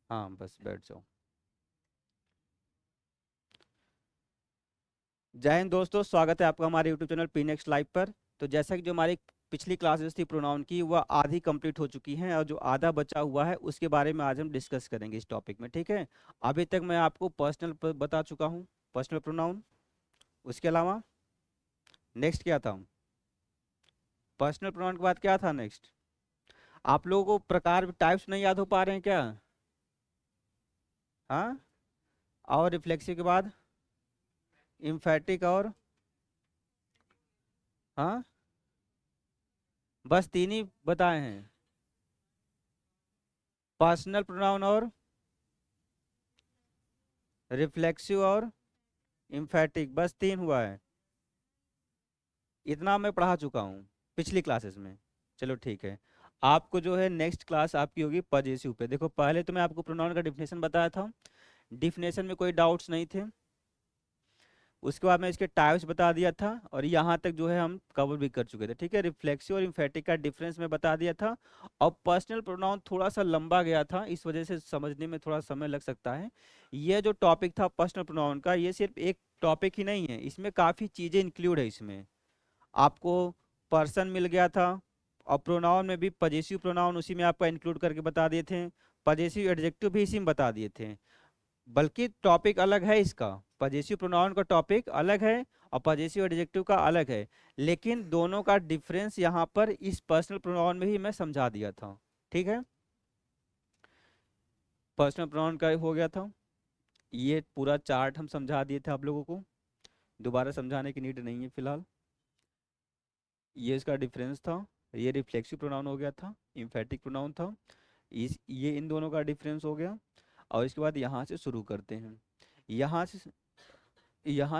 हाँ बस बैठ जाओ। जय हिंद दोस्तों, स्वागत है आपका हमारे YouTube channel P next live पर। तो जैसा कि जो हमारी पिछली क्लासेस थी प्रोनाउन की, वह आधी कंप्लीट हो चुकी हैं और जो आधा बचा हुआ है उसके बारे में आज हम डिस्कस करेंगे इस टॉपिक में, ठीक है। अभी तक मैं आपको पर्सनल बता चुका हूँ, पर्सनल प्रोनाउन। उसके अलावा नेक्स्ट क्या था? पर्सनल प्रोनाउन के बाद क्या था नेक्स्ट? आप लोगों को प्रकार टाइप्स नहीं याद हो पा रहे हैं क्या? हाँ। और रिफ्लेक्सिव के बाद इम्फेटिक और, हाँ, बस तीन ही बताए हैं। पर्सनल प्रोनाउन और रिफ्लेक्सिव और इम्फेटिक, बस तीन हुआ है। इतना मैं पढ़ा चुका हूँ पिछली क्लासेस में। चलो ठीक है। आपको जो है नेक्स्ट क्लास आपकी होगी पजेसिव पे। देखो पहले तो मैं आपको प्रोनाउन का डिफिनेशन बताया था, डिफिनेशन में कोई डाउट्स नहीं थे। उसके बाद मैं इसके टाइप्स बता दिया था और यहाँ तक जो है हम कवर भी कर चुके थे, ठीक है। रिफ्लेक्सिव और इम्फेटिक का डिफरेंस मैं बता दिया था। और पर्सनल प्रोनाउन थोड़ा सा लंबा गया था, इस वजह से समझने में थोड़ा समय लग सकता है। ये जो टॉपिक था पर्सनल प्रोनाउन का, ये सिर्फ एक टॉपिक ही नहीं है, इसमें काफ़ी चीज़ें इंक्लूड है इसमें। आपको पर्सन मिल गया था, और प्रोनाउन में भी पजेसिव प्रोनाउन उसी में आपका इंक्लूड करके बता दिए थे, पजेसिव एडजेक्टिव भी इसी में बता दिए थे। बल्कि टॉपिक अलग है इसका, पजेसिव प्रोनाउन का टॉपिक अलग है और पजेसिव एडजेक्टिव का अलग है। लेकिन दोनों का डिफरेंस यहाँ पर इस पर्सनल प्रोनाउन में ही मैं समझा दिया था, ठीक है। पर्सनल प्रोनाउन का हो गया था, ये पूरा चार्ट हम समझा दिए थे आप लोगों को, दोबारा समझाने की नीड नहीं है फिलहाल। ये इसका डिफरेंस था। ये रिफ्लेक्सिव प्रोनाउन हो गया था, इम्फेटिक प्रोनाउन था। इस ये इन दोनों का डिफरेंस हो गया। और इसके बाद यहाँ से शुरू करते हैं। यहाँ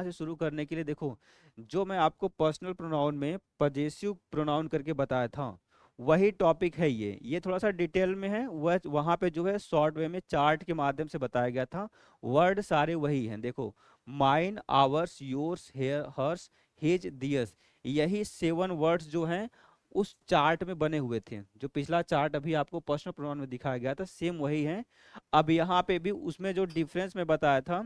से शुरू करने के लिए देखो, जो मैं आपको पर्सनल प्रोनाउन में पजेसिव प्रोनाउन करके बताया था, वही टॉपिक है ये थोड़ा सा डिटेल में है। वह वहाँ पे जो है शॉर्ट वे में चार्ट के माध्यम से बताया गया था। वर्ड सारे वही हैं, देखो, mine, ours, yours, here, hers, his, theirs, यही 7 वर्ड्स जो हैं उस चार्ट में बने हुए थे। जो पिछला चार्ट अभी आपको पर्सनल प्रोनाउन में दिखाया गया था, सेम वही है। अब यहाँ पे भी उसमें जो डिफरेंस में बताया था,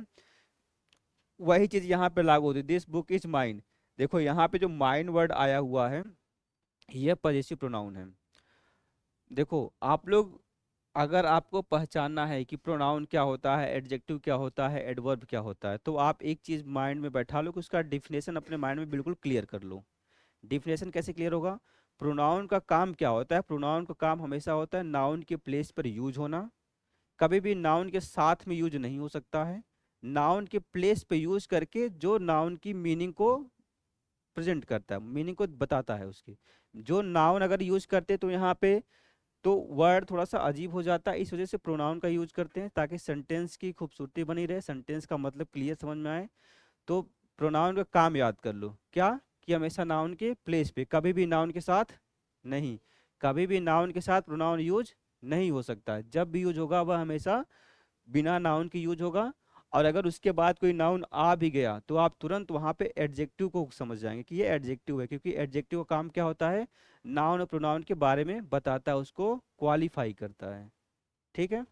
वही चीज यहाँ पे लागू होती है। दिस बुक इज माइन, देखो यहाँ पे जो माइन वर्ड आया हुआ है, ये पजेसिव प्रोनाउन है। देखो आप लोग, अगर आपको पहचानना है कि प्रोनाउन क्या होता है, एडजेक्टिव क्या होता है, एडवर्ब क्या होता है, तो आप एक चीज माइंड में बैठा लो कि उसका डिफिनेशन अपने माइंड में बिल्कुल क्लियर कर लो। डिफिनेशन कैसे क्लियर होगा? प्रोनाउन का काम क्या होता है? प्रोनाउन का काम हमेशा होता है नाउन के प्लेस पर यूज होना। कभी भी नाउन के साथ में यूज नहीं हो सकता है। नाउन के प्लेस पे यूज करके जो नाउन की मीनिंग को प्रेजेंट करता है, मीनिंग को बताता है उसकी। जो नाउन अगर यूज करते तो यहाँ पे तो वर्ड थोड़ा सा अजीब हो जाता है, इस वजह से प्रोनाउन का यूज करते हैं ताकि सेंटेंस की खूबसूरती बनी रहे, सेंटेंस का मतलब क्लियर समझ में आए। तो प्रोनाउन का काम याद कर लो क्या, कि हमेशा नाउन के प्लेस पे, कभी भी नाउन के साथ नहीं, कभी भी नाउन के साथ प्रोनाउन यूज नहीं हो सकता है। जब भी यूज होगा वह हमेशा बिना नाउन के यूज होगा। और अगर उसके बाद कोई नाउन आ भी गया तो आप तुरंत वहां पे एडजेक्टिव को समझ जाएंगे कि ये एडजेक्टिव है, क्योंकि एडजेक्टिव का काम क्या होता है, नाउन और प्रोनाउन के बारे में बताता है, उसको क्वालिफाई करता है, ठीक है।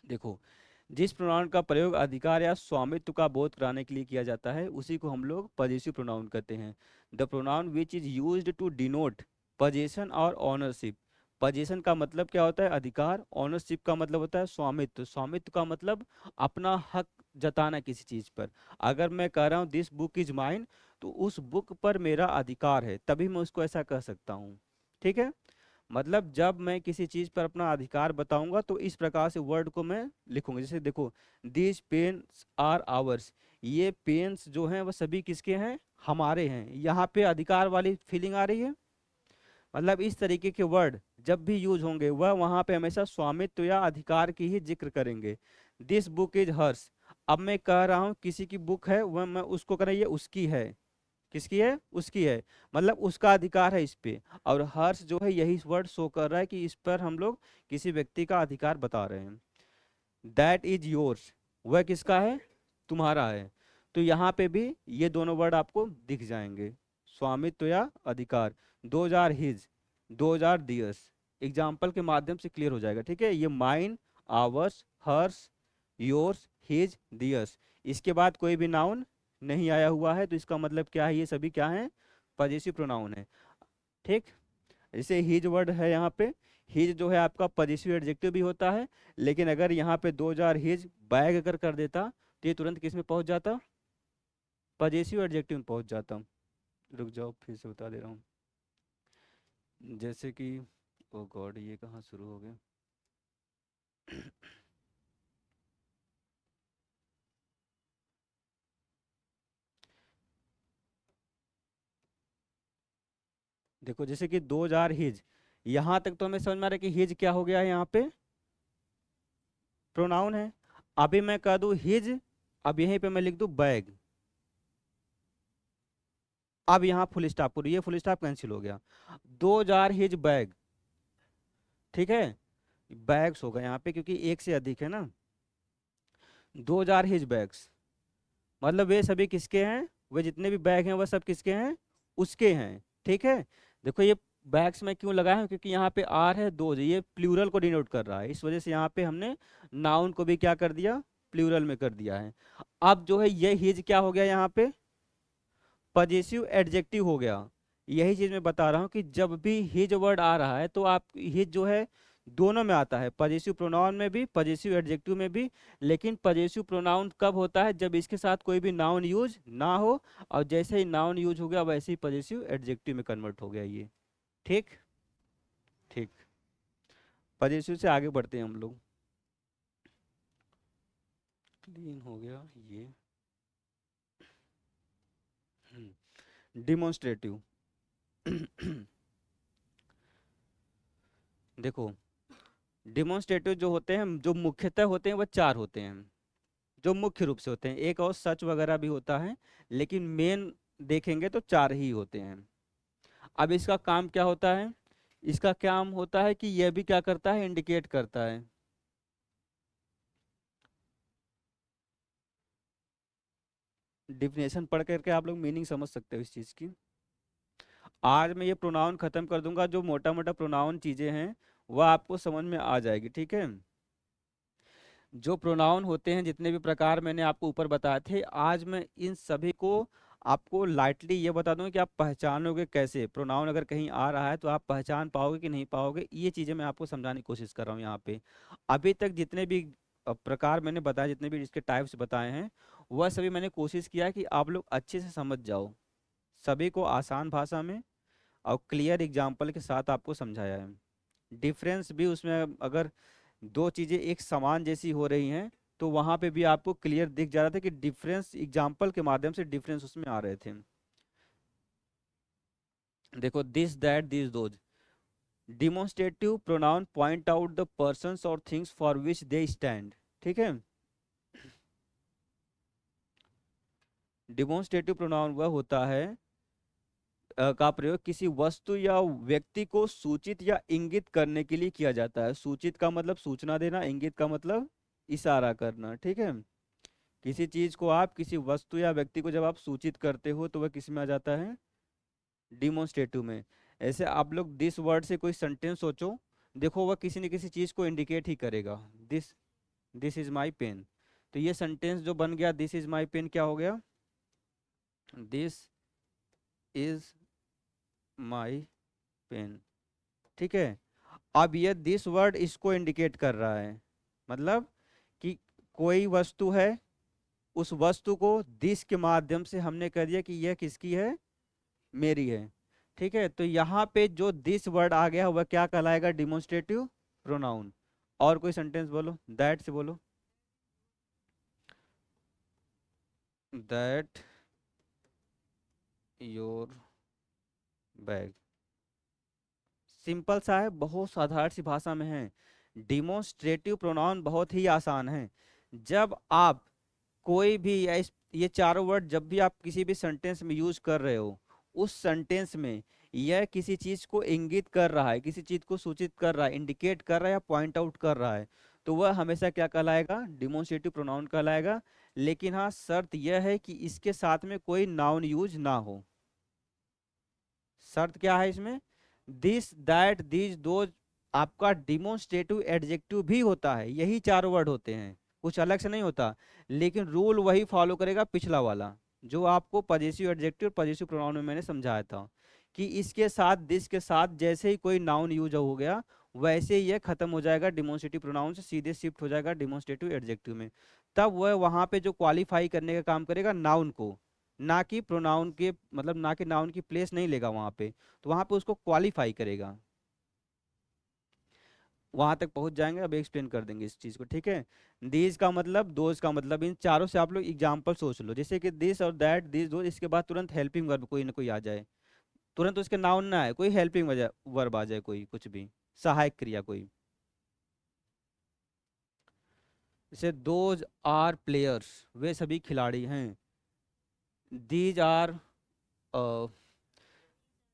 देखो, जिस प्रोनाउन का प्रयोग अधिकार या स्वामित्व का बोध कराने के लिए किया जाता है उसी को हम लोग पजेसिव प्रोनाउन कहते हैं। The pronoun which is used to denote possession और ऑनरशिप। पजेशन का मतलब क्या होता है? अधिकार। ऑनरशिप का मतलब होता है स्वामित्व। स्वामित्व का मतलब अपना हक जताना किसी चीज पर। अगर मैं कह रहा हूँ दिस बुक इज माइन, तो उस बुक पर मेरा अधिकार है, तभी मैं उसको ऐसा कह सकता हूँ, ठीक है। मतलब जब मैं किसी चीज पर अपना अधिकार बताऊंगा तो इस प्रकार से वर्ड को मैं लिखूंगा। जैसे देखो, दीज पेन्स आर आवर्स, ये पेन्स जो हैं वह सभी किसके हैं? हमारे हैं। यहाँ पे अधिकार वाली फीलिंग आ रही है। मतलब इस तरीके के वर्ड जब भी यूज होंगे वह वहां पे हमेशा स्वामित्व या अधिकार की ही जिक्र करेंगे। दिस बुक इज हर्स, अब मैं कह रहा हूँ किसी की बुक है, वह मैं उसको कह रहा हूं ये उसकी है। किसकी है? उसकी है, मतलब उसका अधिकार है इस पे। और हर्ष जो है यही वर्ड शो कर रहा है कि इस पर हम लोग किसी व्यक्ति का अधिकार बता रहे हैं। दैट इज योर्स, वह किसका है? तुम्हारा है। तो यहाँ पे भी ये दोनों वर्ड आपको दिख जाएंगे, स्वामित्व या अधिकार। 2000 हिज, 2000 दियर्स, एग्जाम्पल के माध्यम से क्लियर हो जाएगा, ठीक है। ये mine ours, hers, yours, his, theirs. इसके बाद कोई भी नाउन नहीं आया हुआ है, तो इसका मतलब क्या है, ये सभी क्या है, पजेसिव प्रोनाउन है। ठीक, जैसे हिज वर्ड है यहाँ पे, हिज जो है आपका पजेसिव एडजेक्टिव भी होता है, लेकिन अगर यहाँ पे 2000 हिज बैग अगर कर देता तो ये तुरंत किस में पहुंच जाता, पजेसिव एडजेक्टिव में पहुंच जाता। रुक जाओ फिर से बता दे रहा हूँ। जैसे कि, ओ गॉड ये कहाँ शुरू हो गया। देखो जैसे कि 2000 हिज, यहाँ तक तो हमें समझ में आ रहा है कि हिज क्या हो गया है, यहाँ पे प्रोनाउन है। अभी मैं कह दूं हिज, अब यहीं पे मैं लिख दूं बैग, अब यहाँ फुल स्टॉप पूरी, ये फुल स्टॉप कैंसिल हो गया। 2000 हिज बैग, ठीक है, बैग्स होगा यहाँ पे क्योंकि एक से अधिक है ना। 2000 हिज बैग्स, मतलब वे सभी किसके हैं, वे जितने भी बैग हैं वह सब किसके हैं, उसके हैं। ठीक है, देखो ये बैग्स में क्यों लगाया है, क्योंकि यहाँ पे आर है, दो, ये प्लूरल को डिनोट कर रहा है, इस वजह से यहाँ पे हमने नाउन को भी क्या कर दिया, प्लूरल में कर दिया है। अब जो है ये हिज क्या हो गया यहाँ पे, पजेसिव एडजेक्टिव हो गया। यही चीज मैं बता रहा हूँ कि जब भी हिज वर्ड आ रहा है तो आप हिज जो है दोनों में आता है, पजेसिव प्रोनाउन में भी, पजेसिव एडजेक्टिव में भी। लेकिन पजेसिव प्रोनाउन कब होता है, जब इसके साथ कोई भी नाउन यूज ना हो, और जैसे ही नाउन यूज हो गया वैसे ही पजेसिव एडजेक्टिव में कन्वर्ट हो गया ये। ठीक, ठीक, पजेसिव से आगे बढ़ते हैं हम लोग। क्लीन हो गया ये। डिमोन्स्ट्रेटिव। देखो डिमोन्स्ट्रेटिव जो होते हैं, जो मुख्यतः होते हैं, वह चार होते हैं, जो मुख्य रूप से होते हैं। एक और सच वगैरह भी होता है, लेकिन मेन देखेंगे तो चार ही होते हैं। अब इसका काम क्या होता है, इसका काम होता है कि यह भी क्या करता है, इंडिकेट करता है। डिफिनेशन पढ़ करके आप लोग मीनिंग समझ सकते हो इस चीज की। आज मैं ये प्रोनाउन खत्म कर दूंगा, जो मोटा मोटा प्रोनाउन चीजें हैं वह आपको समझ में आ जाएगी। ठीक है, जो प्रोनाउन होते हैं जितने भी प्रकार मैंने आपको ऊपर बताए थे, आज मैं इन सभी को आपको लाइटली ये बता दूंगा कि आप पहचानोगे कैसे। प्रोनाउन अगर कहीं आ रहा है तो आप पहचान पाओगे कि नहीं पाओगे, ये चीज़ें मैं आपको समझाने की कोशिश कर रहा हूँ यहाँ पे। अभी तक जितने भी प्रकार मैंने बताए, जितने भी इसके टाइप्स बताए हैं, वह सभी मैंने कोशिश किया है कि आप लोग अच्छे से समझ जाओ, सभी को आसान भाषा में और क्लियर एग्जाम्पल के साथ आपको समझाया है। डिफरेंस भी उसमें, अगर दो चीजें एक समान जैसी हो रही हैं तो वहां पे भी आपको क्लियर दिख जा रहा था कि डिफरेंस एग्जाम्पल के माध्यम से डिफरेंस उसमें आ रहे थे। देखो this, that, this, those. Demonstrative pronoun point out the persons और things for which they stand. ठीक है, डिमोन्स्ट्रेटिव प्रोनाउन वह होता है का प्रयोग किसी वस्तु या व्यक्ति को सूचित या इंगित करने के लिए किया जाता है। सूचित का मतलब सूचना देना, इंगित का मतलब इशारा करना। ठीक है, किसी चीज को आप, किसी वस्तु या व्यक्ति को जब आप सूचित करते हो तो वह किस में आ जाता है, डिमोन्स्ट्रेटिव में। ऐसे आप लोग दिस वर्ड से कोई सेंटेंस सोचो, देखो वह किसी न किसी चीज को इंडिकेट ही करेगा। This, this is my pen, तो ये सेंटेंस जो बन गया दिस इज माई पेन क्या हो गया, दिस इज माई पेन। ठीक है, अब ये दिस वर्ड इसको इंडिकेट कर रहा है, मतलब कि कोई वस्तु है, उस वस्तु को दिस के माध्यम से हमने कह दिया कि यह किसकी है, मेरी है। ठीक है, तो यहाँ पे जो दिस वर्ड आ गया वह क्या कहलाएगा, डिमोन्स्ट्रेटिव प्रोनाउन। और कोई सेंटेंस बोलो, दैट से बोलो, दैट योर बैग। सिंपल सा है, बहुत साधारण सी भाषा में है। डिमोन्स्ट्रेटिव प्रोनाउन बहुत ही आसान है। जब आप कोई भी ये चारों वर्ड जब भी आप किसी भी सेंटेंस में यूज कर रहे हो, उस सेंटेंस में यह किसी चीज को इंगित कर रहा है, किसी चीज को सूचित कर रहा है, इंडिकेट कर रहा है या पॉइंट आउट कर रहा है, तो वह हमेशा क्या कहलाएगा, डिमोन्स्ट्रेटिव प्रोनाउन कहलाएगा। लेकिन हाँ, शर्त यह है कि इसके साथ में कोई नाउन यूज ना हो। शर्त क्या है इसमें, दिस, दैट, दीज, दोज, आपका डिमोन्स्ट्रेटिव एडजेक्टिव भी होता है, यही 4 वर्ड होते हैं, कुछ अलग से नहीं होता। लेकिन रूल वही फॉलो करेगा पिछला वाला, जो आपको पजेसिव एडजेक्टिव और पजेसिव प्रोनाउन में मैंने समझाया था, कि इसके साथ दिस के साथ जैसे ही कोई नाउन यूज हो गया, वैसे ही ये खत्म हो जाएगा डिमोन्स्ट्रेटिव प्रोनाउन से, सीधे शिफ्ट हो जाएगा डिमोन्स्ट्रेटिव एडजेक्टिव में। तब वह वहां पे जो क्वालिफाई करने का काम करेगा नाउन को, ना कि प्रोनाउन के, मतलब ना कि नाउन की प्लेस नहीं लेगा वहां पे, तो वहां पे उसको क्वालिफाई करेगा। वहां तक पहुंच जाएंगे, अब एक्सप्लेन कर देंगे इस चीज को, ठीक है। दीज का मतलब, दोज का मतलब, इन चारों से आप लोग एग्जाम्पल सोच लो, जैसे कि दिस और दैट, दिस दो, इसके बाद तुरंत हेल्पिंग वर्ब कोई ना कोई आ जाए, तुरंत उसके नाउन ना आए, कोई हेल्पिंग वर्ब आ जाए, कोई कुछ भी सहायक क्रिया कोई। जैसे दोज आर प्लेयर्स, वे सभी खिलाड़ी हैं। These are,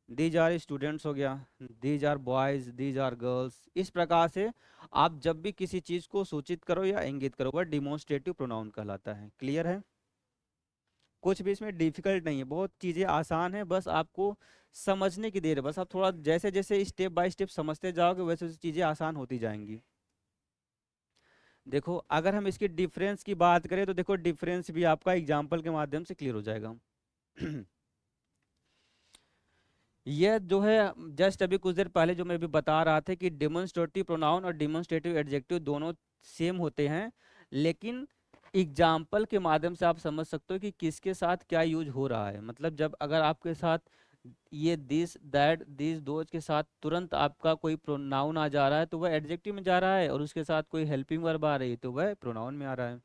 these are students हो गया, these are boys, these are girls. इस प्रकार से आप जब भी किसी चीज को सूचित करो या इंगित करो, वह डिमोन्स्ट्रेटिव प्रोनाउन कहलाता है। क्लियर है? कुछ भी इसमें डिफिकल्ट नहीं है, बहुत चीजें आसान है, बस आपको समझने की देर है। बस आप थोड़ा जैसे जैसे स्टेप बाय स्टेप समझते जाओगे, वैसे वैसे चीजें आसान होती जाएंगी। देखो, अगर हम इसकी डिफरेंस की बात करें, तो देखो डिफरेंस भी आपका एग्जाम्पल के माध्यम से क्लियर हो जाएगा। यह जो है, जस्ट अभी कुछ देर पहले जो मैं भी बता रहा था कि डिमोन्स्ट्रेटिव प्रोनाउन और डिमोन्स्ट्रेटिव एडजेक्टिव दोनों सेम होते हैं, लेकिन एग्जाम्पल के माध्यम से आप समझ सकते हो कि किसके साथ क्या यूज हो रहा है। मतलब जब अगर आपके साथ ये दिस दैट दिस दोज के साथ तुरंत आपका कोई प्रोनाउन आ जा रहा है, तो वह एडजेक्टिव में जा रहा है, और उसके साथ कोई हेल्पिंग वर्ब आ रही है, तो वह प्रोनाउन में आ रहा है।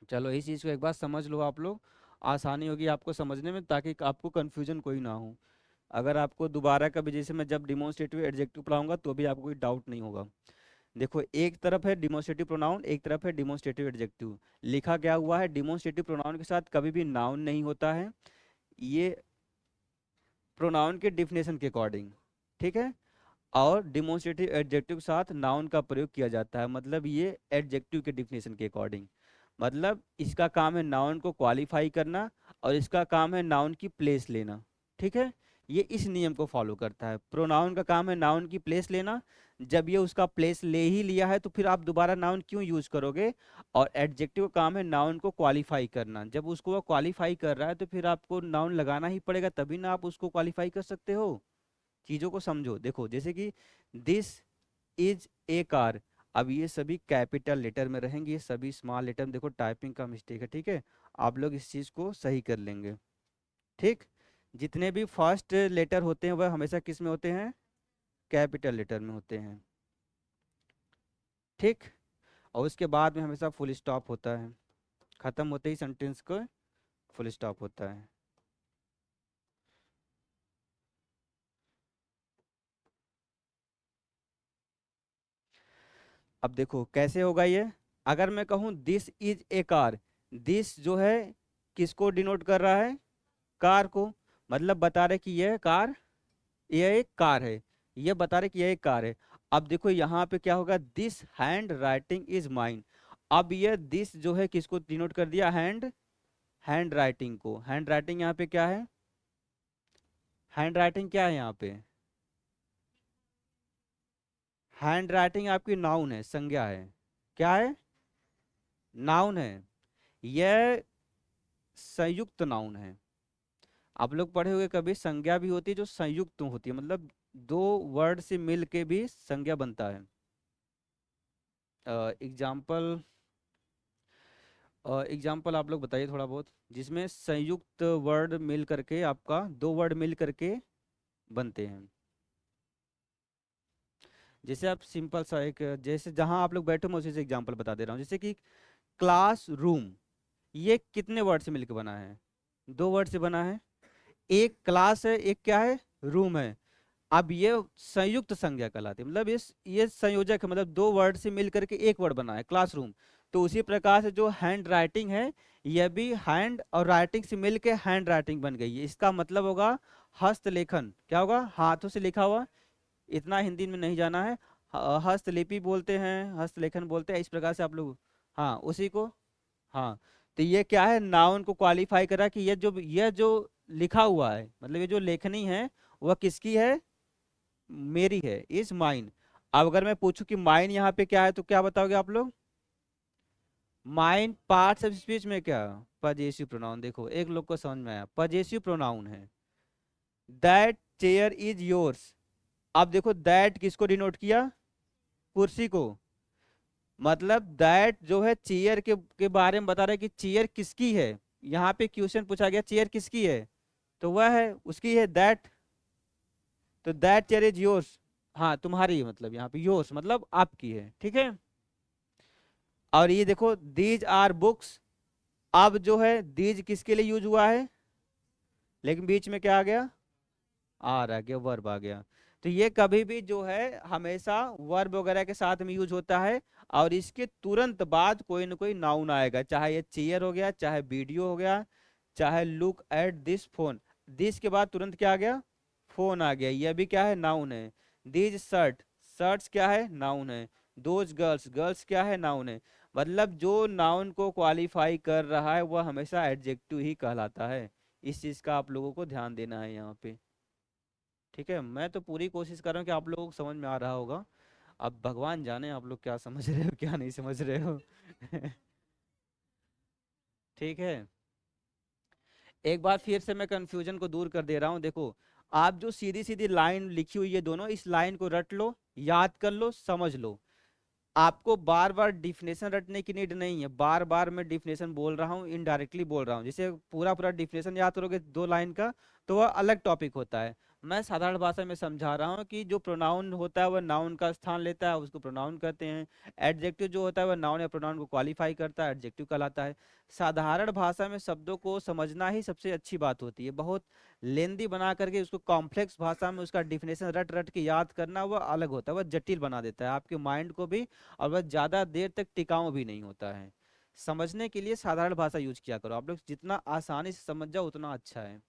चलो इस चीज़ को एक बार समझ लो आप लोग, आसानी होगी आपको समझने में, ताकि आपको कन्फ्यूजन कोई ना हो। अगर आपको दोबारा कभी, जैसे मैं जब डिमोन्स्ट्रेटिव एडजेक्टिव पढ़ाऊंगा, तो भी आपको कोई डाउट नहीं होगा। देखो, एक तरफ है डिमोन्स्ट्रेटिव प्रोनाउन, एक तरफ है डिमोन्स्ट्रेटिव एडजेक्टिव। लिखा क्या हुआ है, डिमोन्स्ट्रेटिव प्रोनाउन के साथ कभी भी नाउन नहीं होता है, ये प्रोनाउन के डिफिनेशन के अकॉर्डिंग, ठीक है। और डिमोन्स्ट्रेटिव एडजेक्टिव के साथ नाउन का प्रयोग किया जाता है, मतलब ये एडजेक्टिव के डिफिनेशन के अकॉर्डिंग। मतलब इसका काम है नाउन को क्वालिफाई करना, और इसका काम है नाउन की प्लेस लेना, ठीक है। ये इस नियम को फॉलो करता है। प्रोनाउन का काम है नाउन की प्लेस लेना, जब ये उसका प्लेस ले ही लिया है, तो फिर आप दोबारा नाउन क्यों यूज करोगे। और एडजेक्टिव का काम है नाउन को क्वालिफाई करना, जब उसको वो क्वालिफाई कर रहा है, तो फिर आपको नाउन लगाना ही पड़ेगा, तभी ना आप उसको क्वालिफाई कर सकते हो। चीजों को समझो। देखो, जैसे कि दिस इज ए कार, अब ये सभी कैपिटल लेटर में रहेंगे, ये सभी स्मॉल लेटर में। देखो टाइपिंग का मिस्टेक है, ठीक है, आप लोग इस चीज को सही कर लेंगे, ठीक। जितने भी फर्स्ट लेटर होते हैं, वह हमेशा किस में होते हैं, कैपिटल लेटर में होते हैं, ठीक। और उसके बाद में हमेशा फुल स्टॉप होता है, खत्म होते ही सेंटेंस को फुल स्टॉप होता है। अब देखो कैसे होगा ये। अगर मैं कहूं this is a car, this जो है किसको डिनोट कर रहा है, कार को। मतलब बता रहे कि यह कार, यह एक कार है, यह बता रहे कि यह एक कार है। अब देखो यहाँ पे क्या होगा, this hand writing is mine. अब यह दिस जो है किसको डिनोट कर दिया, हैंड राइटिंग को। हैंड राइटिंग यहाँ पे क्या है, हैंड राइटिंग क्या है यहाँ पे, हैंड राइटिंग आपकी नाउन है, संज्ञा है। क्या है, नाउन है। यह संयुक्त नाउन है। आप लोग पढ़े हुए कभी, संज्ञा भी होती है जो संयुक्त होती है, मतलब दो वर्ड से मिल के भी संज्ञा बनता है। एग्जाम्पल, एग्जाम्पल आप लोग बताइए थोड़ा बहुत, जिसमें संयुक्त वर्ड मिल करके, आपका दो वर्ड मिल करके बनते हैं। जैसे आप सिंपल सा एक, जैसे जहां आप लोग बैठे हो, मैं उसी से एग्जाम्पल बता दे रहा हूँ। जैसे कि क्लास रूम, ये कितने वर्ड से मिलकर बना है, दो वर्ड से बना है। एक क्लास है, एक क्या है, रूम है। अब ये संयुक्त संज्ञा कहलाती है, मतलब ये संयोजक है, मतलब दो वर्ड से मिल करके एक वर्ड बना है, क्लासरूम। तो उसी प्रकार से जो हैंड राइटिंग है, यह भी हैंड और राइटिंग से मिल के हैंड राइटिंग बन गई है। इसका मतलब होगा हस्तलेखन, क्या होगा, हाथों से लिखा हुआ। इतना हिंदी में नहीं जाना है। हस्तलिपि बोलते हैं, हस्तलेखन बोलते हैं, इस प्रकार से आप लोग, हाँ उसी को। हाँ, तो ये क्या है, नाउन को क्वालिफाई करा कि ये जो लिखा हुआ है, मतलब ये जो लेखनी है वह किसकी है, मेरी है, इज माइन। अब अगर मैं पूछूं कि माइन यहाँ पे क्या है, तो क्या बताओगे आप लोग? माइन पार्ट्स ऑफ स्पीच में क्या, पजेसिव प्रोनाउन। देखो एक लोग को समझ में आया, पजेसिव प्रोनाउन है। That chair is yours. अब देखो दैट किसको डिनोट किया, कुर्सी को। मतलब दैट जो है चेयर के बारे में बता रहा है कि चेयर किसकी है। यहाँ पे क्वेश्चन पूछा गया चेयर किसकी है, तो वह है उसकी है दैट। तो दैट चेयर इज योर्स, हाँ तुम्हारी है, मतलब यहाँ पे योर्स मतलब आपकी है, ठीक है। और ये देखो दीज आर बुक्स। अब जो है दीज किसके लिए यूज हुआ है, लेकिन बीच में क्या आ गया, आर आ गया, वर्ब आ गया। तो ये कभी भी जो है हमेशा वर्ब वगैरह के साथ में यूज होता है। और इसके तुरंत बाद कोई ना कोई नाउन आएगा, चाहे ये चेयर हो गया, चाहे वीडियो हो गया, चाहे look at this phone. This के बाद तुरंत क्या आ गया, फोन आ गया, यह भी क्या है, नाउन है। दिस शर्ट, शर्ट्स क्या है, नाउन है। दोज गर्ल्स, गर्ल्स क्या है, नाउन है। मतलब जो नाउन को क्वालिफाई कर रहा है वह हमेशा एडजेक्टिव ही कहलाता है। इस चीज का आप लोगों को ध्यान देना है यहाँ पे। ठीक है, मैं तो पूरी कोशिश कर रहा हूँ कि आप लोगों को समझ में आ रहा होगा। अब भगवान जाने आप लोग क्या समझ रहे हो क्या नहीं समझ रहे हो। ठीक है, एक बार फिर से मैं कंफ्यूजन को दूर कर दे रहा हूँ। देखो आप जो सीधी सीधी लाइन लिखी हुई है दोनों, इस लाइन को रट लो, याद कर लो, समझ लो। आपको बार बार डिफिनेशन रटने की नीड नहीं है। बार बार मैं डिफिनेशन बोल रहा हूँ, इनडायरेक्टली बोल रहा हूँ। जैसे पूरा पूरा डिफिनेशन याद करोगे दो लाइन का, तो वह अलग टॉपिक होता है। मैं साधारण भाषा में समझा रहा हूँ कि जो प्रोनाउन होता है वह नाउन का स्थान लेता है, उसको प्रोनाउन कहते हैं। एडजेक्टिव जो होता है वह नाउन या प्रोनाउन को क्वालिफाई करता है, एडजेक्टिव कहलाता है। साधारण भाषा में शब्दों को समझना ही सबसे अच्छी बात होती है। बहुत लेंदी बना करके उसको कॉम्प्लेक्स भाषा में उसका डिफिनेशन रट रट के याद करना वह अलग होता है, वह जटिल बना देता है आपके माइंड को भी। और वह ज्यादा देर तक टिकाऊ भी नहीं होता है। समझने के लिए साधारण भाषा यूज किया करो, आप लोग जितना आसानी से समझ जाओ उतना अच्छा है।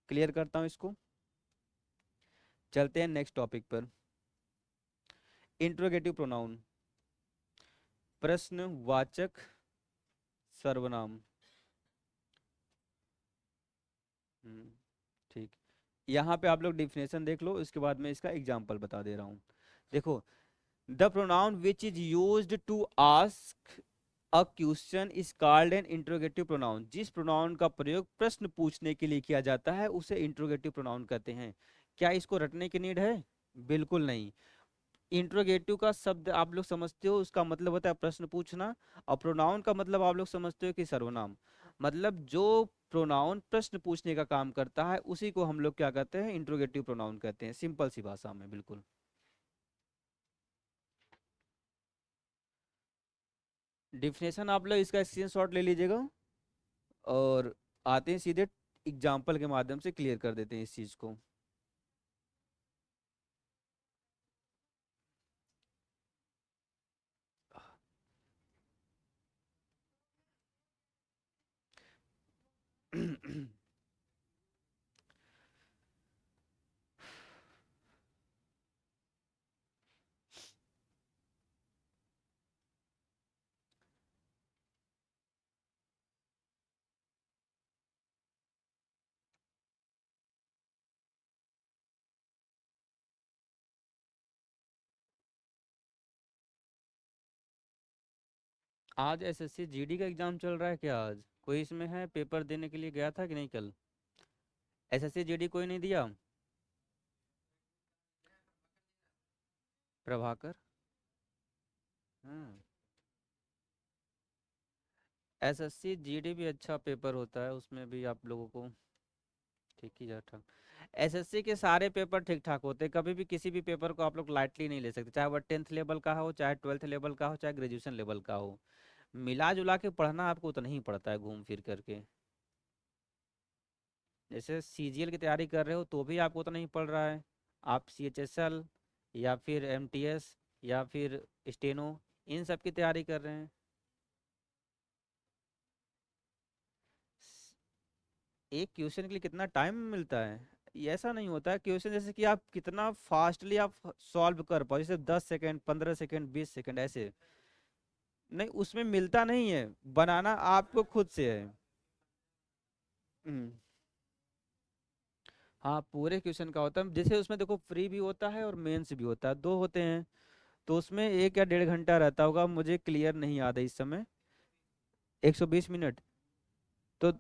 क्लियर करता हूँ इसको, चलते हैं नेक्स्ट टॉपिक पर। इंट्रोगेटिव प्रोनाउन, प्रश्नवाचक सर्वनाम। हम्म, ठीक। यहाँ पे आप लोग डिफिनेशन देख लो, इसके बाद मैं इसका एग्जाम्पल बता दे रहा हूँ। देखो, the pronoun which is used to ask a question is called an interrogative pronoun. जिस प्रोनाउन का प्रयोग प्रश्न पूछने के लिए किया जाता है उसे इंट्रोगेटिव प्रोनाउन कहते हैं। क्या इसको रटने की नीड है? बिल्कुल नहीं। इंट्रोगेटिव का शब्द आप लोग समझते हो, उसका मतलब होता है प्रश्न पूछना। और प्रोनाउन का मतलब आप लोग समझते हो कि सर्वनाम। मतलब जो प्रोनाउन प्रश्न पूछने का काम करता है उसी को हम लोग क्या कहते हैं, इंट्रोगेटिव प्रोनाउन कहते हैं, सिंपल सी भाषा में बिल्कुल। डिफिनेशन आप लोग इसका स्क्रीनशॉट ले लीजिएगा, और आते हैं सीधे एग्जाम्पल के माध्यम से क्लियर कर देते हैं इस चीज को। आज एसएससी जीडी का एग्जाम चल रहा है क्या? आज कोई इसमें है, पेपर देने के लिए गया था कि नहीं कल? एसएससी जीडी कोई नहीं दिया? प्रभाकर। हाँ, एसएससी जीडी भी अच्छा पेपर होता है, उसमें भी आप लोगों को ठीक ही जाता। एसएससी के सारे पेपर ठीक ठाक होते हैं, कभी भी किसी भी पेपर को आप लोग लाइटली नहीं ले सकते, चाहे वह 10th लेवल का हो, चाहे 12th लेवल का हो, चाहे ग्रेजुएशन लेवल का हो। मिला जुला के पढ़ना आपको उतना ही पड़ता है घूम फिर करके। जैसे सीजीएल की तैयारी कर रहे हो तो भी आपको उतना ही पड़ रहा है। आप सीएचएसएल या फिर एमटीएस या फिर स्टेनो, इन सब की तैयारी कर रहे हैं। एक क्वेश्चन के लिए कितना टाइम मिलता है? ये ऐसा नहीं होता है क्वेश्चन, जैसे कि आप कितना फास्टली आप सॉल्व कर पाओ, जैसे 10 सेकंड, 15 सेकंड, 20 सेकंड ऐसे। नहीं, उसमें मिलता नहीं है, बनाना आपको खुद से है। हम्म। हाँ, पूरे क्वेश्चन का होता है, जैसे उसमें देखो फ्री भी होता है और मेंस भी होता है, दो होते हैं। तो उसमें 1 या 1.5 घंटा रहता होगा, मुझे क्लियर नहीं याद है इस समय। 120 मिनट। तो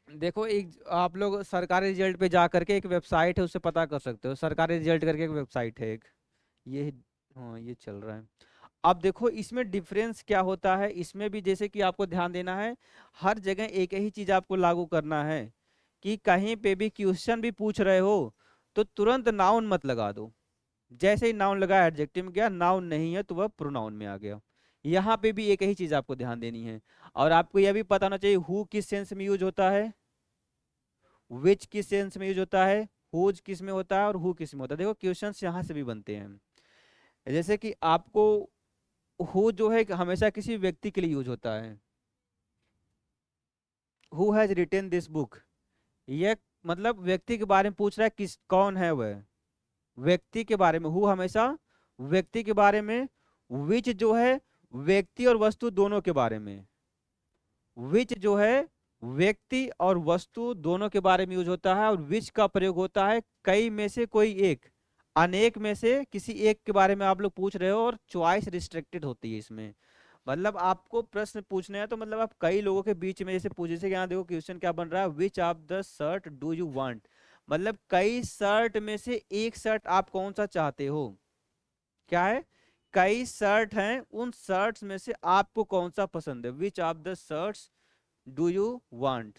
देखो, एक आप लोग सरकारी रिजल्ट पे जा करके, एक वेबसाइट है उससे पता कर सकते हो, सरकारी रिजल्ट करके एक वेबसाइट है एक, ये। हाँ, ये चल रहा है। अब देखो इसमें डिफरेंस क्या होता है, इसमें भी जैसे कि आपको ध्यान देना है, हर जगह एक ही चीज आपको लागू करना है, कि कहीं पे भी क्वेश्चन भी पूछ रहे हो तो तुरंत नाउन मत लगा दो। जैसे ही नाउन लगा एडजेक्टिव में गया, नाउन नहीं है तो वह प्रोनाउन में आ गया। यहाँ पे भी एक ही चीज आपको ध्यान देनी है। और आपको यह भी पता होना चाहिए हु किस सेंस में यूज होता है, विच किस सेंस में यूज होता है, हुज किस में होता है और हु किस में होता है। देखो क्वेश्चंस यहाँ से भी बनते हैं। जैसे कि आपको हु जो है कि हमेशा किसी व्यक्ति के लिए यूज होता है। Who has retain this book, ये मतलब व्यक्ति के बारे में पूछ रहा है, किस कौन है वह, व्यक्ति के बारे में। हु हमेशा व्यक्ति के बारे में। विच जो है व्यक्ति और वस्तु दोनों के बारे में। विच जो है व्यक्ति और वस्तु दोनों के बारे में यूज होता है, और विच का प्रयोग होता है कई में से कोई एक, अनेक में से किसी एक के बारे में आप लोग पूछ रहे हो, और चॉइस रिस्ट्रिक्टेड होती है इसमें। मतलब आपको प्रश्न पूछने हैं तो मतलब आप कई लोगों के बीच में जैसे पूछ, जैसे यहाँ देखो क्वेश्चन क्या बन रहा है, which of the shirt do you want, मतलब कई शर्ट में से एक शर्ट आप कौन सा चाहते हो। क्या है, कई शर्ट हैं, उन शर्ट्स में से आपको कौन सा पसंद है, which of the shirts do you want.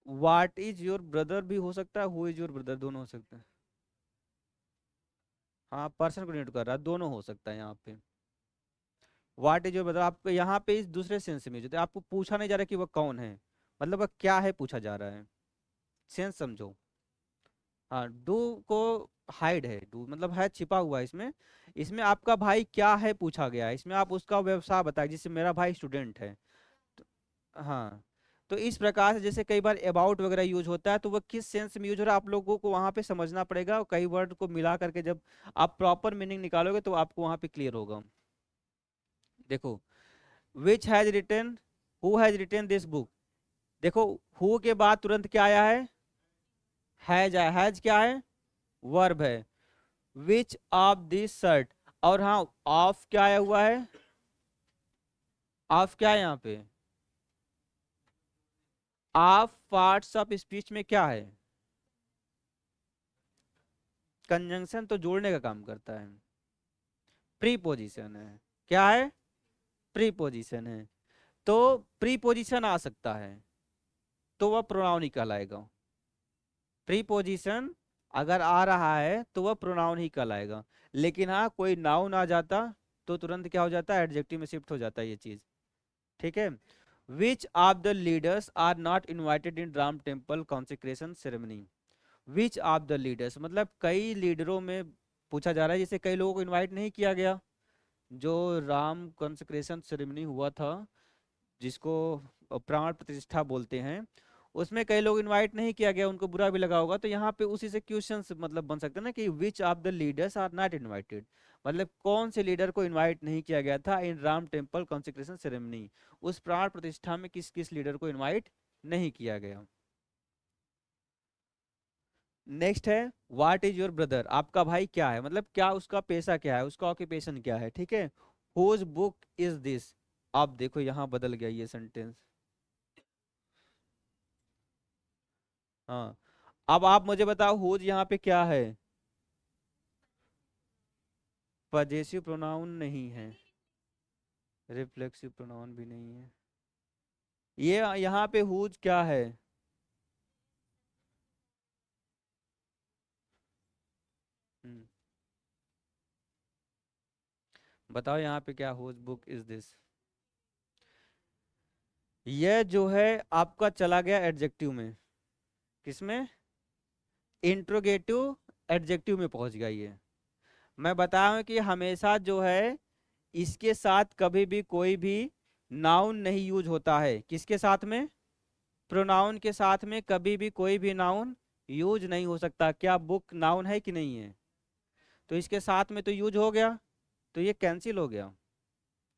What is your brother भी हो सकता है, हु इज योर ब्रदर दोनों हो सकता है। हाँ, पर्सन को डिनोट कर रहा है, दोनों हो सकता है यहाँ पे। व्हाट इज योर ब्रदर आपको यहाँ पे इस दूसरे सेंस में यूज होता है, आपको पूछा नहीं जा रहा कि वह कौन है, मतलब वह क्या है पूछा जा रहा है। सेंस समझो। हाँ, डू को हाइड है, डू मतलब है छिपा हुआ है इसमें। इसमें आपका भाई क्या है पूछा गया है, इसमें आप उसका व्यवसाय बताए, जिससे मेरा भाई स्टूडेंट है। तो, हाँ। तो इस प्रकार से जैसे कई बार अबाउट वगैरह यूज होता है, तो वो किस सेंस में यूज हो रहा है आप लोगों को वहां पे समझना पड़ेगा, और कई वर्ड को मिला करके जब आप प्रॉपर मीनिंग निकालोगे तो आपको वहां पे क्लियर होगा। देखो, which has written, who has written this book. देखो, हु के बाद तुरंत क्या आया है, हैज आया, हैज क्या है, वर्ब है। विच ऑफ दिस शर्ट, और हाँ, ऑफ क्या आया हुआ है, ऑफ क्या है यहाँ पे, ऑफ पार्ट्स ऑफ स्पीच में क्या है, कंजंक्शन तो जोड़ने का काम करता है, प्रीपोजिशन है। क्या है, प्रीपोजिशन है। तो प्रीपोजिशन आ सकता है तो वह प्रोनाउन ही कहलाएगा। प्रीपोजिशन अगर आ रहा है तो वह प्रोनाउन ही कहलाएगा। लेकिन हाँ, कोई नाउन आ जाता तो तुरंत क्या हो जाता है, एडजेक्टिव में शिफ्ट हो जाता है ये चीज। ठीक है। Which of the leaders are not invited in Ram temple consecration ceremony. Which of the leaders मतलब कई लीडरों में पूछा जा रहा है, जैसे कई लोगों को इनवाइट नहीं किया गया, जो राम कंसेक्रेशन सेरेमनी हुआ था, जिसको प्राण प्रतिष्ठा बोलते हैं, उसमें कई लोग इनवाइट नहीं किया गया, उनको बुरा भी लगा होगा, तो यहाँ पे उसी से क्वेश्चंस मतलब बन सकते हैं ना, कि which of the leaders are not invited, मतलब कौन से लीडर को इनवाइट नहीं किया गया था इन राम टेम्पल कॉन्सेक्रेशन सेरेमनी, उस प्राण प्रतिष्ठा में किस किस लीडर को इनवाइट नहीं किया गया। नेक्स्ट है, व्हाट इज योर ब्रदर, आपका भाई क्या है, मतलब क्या उसका पेशा क्या है, उसका ऑक्यूपेशन क्या है। ठीक है। हुज बुक इज दिस, आप देखो यहाँ बदल गया ये सेंटेंस। हाँ, अब आप मुझे बताओ हुज यहाँ पे क्या है, पजेसिव प्रोनाउन नहीं है, रिफ्लेक्सिव प्रोनाउन भी नहीं है। ये यहाँ पे हुज क्या है, हम्म, बताओ यहाँ पे क्या, हुज बुक इज दिस। ये जो है आपका चला गया एडजेक्टिव में, किसमें, इंट्रोगेटिव एडजेक्टिव में पहुंच गया ये। मैं बताया हूं कि हमेशा जो है इसके साथ कभी भी कोई भी नाउन नहीं यूज होता है किसके साथ में, प्रोनाउन के साथ में कभी भी कोई भी नाउन यूज नहीं हो सकता। क्या बुक नाउन है कि नहीं है, तो इसके साथ में तो यूज हो गया, तो ये कैंसिल हो गया,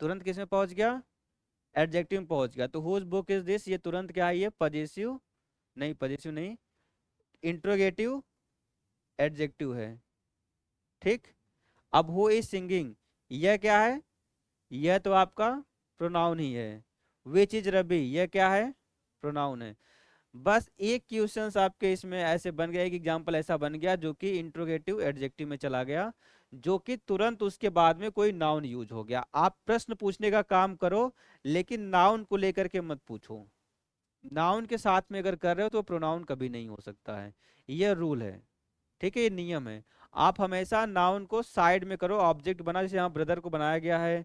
तुरंत किस में पहुंच गया, एडजेक्टिव में पहुंच गया। तो हुज बुक इज दिस, ये तुरंत क्या है, ये पजेसिव नहीं, पजेसिव नहीं, इंट्रोगेटिव एडजेक्टिव है। ठीक। अब हु इज सिंगिंग, यह क्या है, यह तो आपका प्रोनाउन ही है। विच इज रबी, यह क्या है, प्रोनाउन है। बस एक क्वेश्चन आपके इसमें ऐसे बन गया, एक एग्जाम्पल ऐसा बन गया जो कि इंट्रोगेटिव एडजेक्टिव में चला गया, जो कि तुरंत उसके बाद में कोई नाउन यूज हो गया। आप प्रश्न पूछने का काम करो, लेकिन नाउन को लेकर के मत पूछो। नाउन के साथ में अगर कर रहे हो तो प्रोनाउन कभी नहीं हो सकता है, यह रूल है। ठीक है, ये नियम है। आप हमेशा नाउन को साइड में करो, ऑब्जेक्ट बना, जैसे यहाँ ब्रदर को बनाया गया है,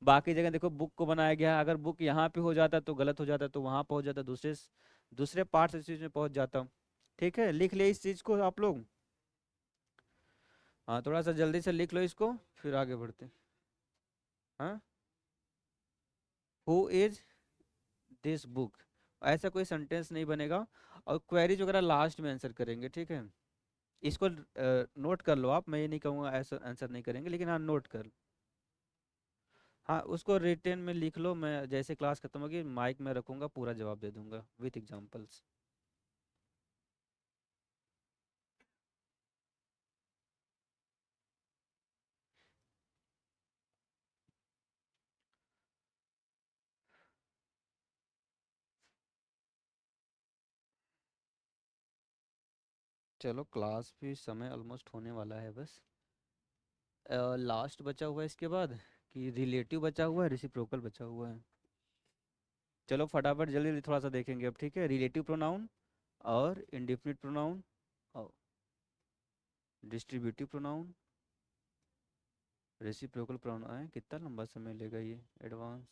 बाकी जगह देखो बुक को बनाया गया है। अगर बुक यहाँ पे हो जाता तो गलत हो जाता, तो वहां पहुंच जाता, दूसरे दूसरे पार्ट इस चीज में पहुंच जाता। ठीक है, लिख ले इस चीज को आप लोग। हाँ, थोड़ा सा जल्दी से लिख लो इसको, फिर आगे बढ़ते हैं। हाँ, हु इज दिस बुक, ऐसा कोई सेंटेंस नहीं बनेगा। और क्वेरीज वगैरह लास्ट में आंसर करेंगे, ठीक है। इसको नोट कर लो आप, मैं ये नहीं कहूँगा ऐसा आंसर नहीं करेंगे, लेकिन हाँ नोट कर। हाँ, उसको रिटेन में लिख लो, मैं जैसे क्लास खत्म होगी माइक में रखूंगा, पूरा जवाब दे दूंगा विथ एग्जांपल्स। चलो, क्लास भी समय ऑलमोस्ट होने वाला है बस। लास्ट बचा हुआ है इसके बाद, कि रिलेटिव बचा हुआ है, रेसिप्रोकल बचा हुआ है। चलो फटाफट जल्दी जल्दी थोड़ा सा देखेंगे अब, ठीक है। रिलेटिव प्रोनाउन और इंडिफिनिट प्रोनाउन और डिस्ट्रीब्यूटिव प्रोनाउन, रेसिप्रोकल प्रोनाउन है, कितना लंबा समय लेगा ये, advance,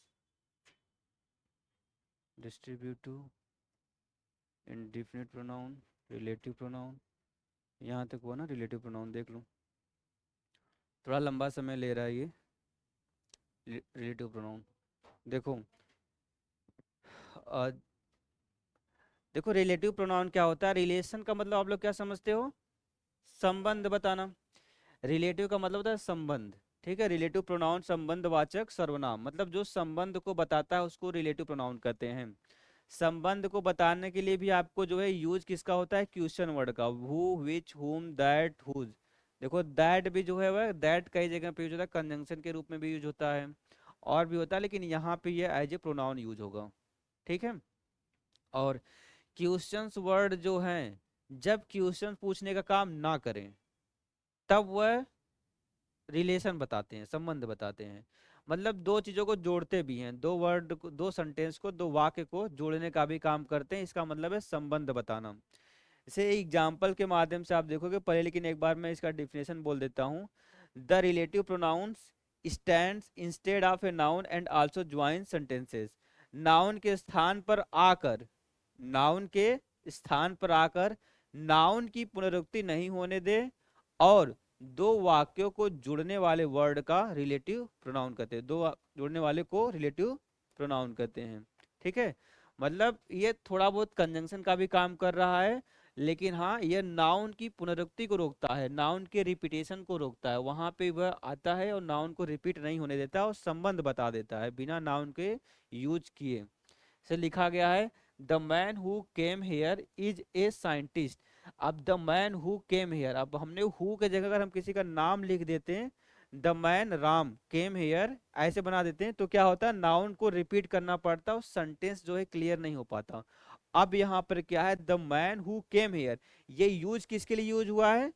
distributive, indefinite pronoun, relative pronoun, यहाँ तक हुआ ना रिलेटिव प्रोनाउन, देख लो थोड़ा लंबा समय ले रहा है ये रिलेटिव प्रोनाउन। देखो अ, देखो रिलेटिव प्रोनाउन क्या होता है, रिलेशन का मतलब आप लोग क्या समझते हो, संबंध बताना। रिलेटिव का मतलब होता है संबंध, ठीक है। रिलेटिव प्रोनाउन संबंधवाचक सर्वनाम, मतलब जो संबंध को बताता है उसको रिलेटिव प्रोनाउन कहते हैं। संबंध को बताने के लिए भी आपको जो है यूज किसका होता है, क्वेश्चन वर्ड का, हु, विच, हुम, दैट, हुज। देखो दैट भी जो है वह दैट कई जगह पे यूज होता है, कंजंक्शन के रूप में भी यूज होता है, और भी होता है, लेकिन यहाँ पे ये एज ए प्रोनाउन यूज होगा। ठीक है। और क्वेश्चंस वर्ड जो हैं, जब क्वेश्चन पूछने का काम ना करें तब वह रिलेशन बताते हैं, संबंध बताते हैं। मतलब दो चीजों को जोड़ते भी हैं, दो वर्ड को, दो सेंटेंस को, दो वाक्य को जोड़ने का भी काम करते हैं, इसका मतलब है संबंध बताना। इसे एग्जाम्पल के माध्यम से आप देखोगे पहले, लेकिन एक बार मैं इसका डिफिनेशन बोल देता हूँ। The relative pronouns stands instead of a noun and also join sentences. Noun के स्थान पर आकर, नाउन के स्थान पर आकर नाउन की पुनरुक्ति नहीं होने दे, और दो वाक्यों को जुड़ने वाले वर्ड का रिलेटिव प्रोनाउन कहते हैं, जुड़ने वाले को रिलेटिव प्रोनाउन कहते हैं। ठीक है। मतलब ये थोड़ा बहुत कंजंक्शन का भी काम कर रहा है, लेकिन हाँ ये नाउन की पुनरुक्ति को रोकता है, नाउन के रिपीटेशन को रोकता है, वहां पे वह आता है और नाउन को रिपीट नहीं होने देता और संबंध बता देता है बिना नाउन के यूज किए। से लिखा गया है, the man who came here is a scientist. अब the man who came here, अब हमने हु के जगह अगर हम किसी का नाम लिख देते हैं, the man Ram came here ऐसे बना देते हैं, तो क्या होता है, नाउन को रिपीट करना पड़ता है और सेंटेंस जो है क्लियर नहीं हो पाता। अब यहाँ पर क्या है, the man who came hair, ये यूज किसके लिए यूज हुआ है,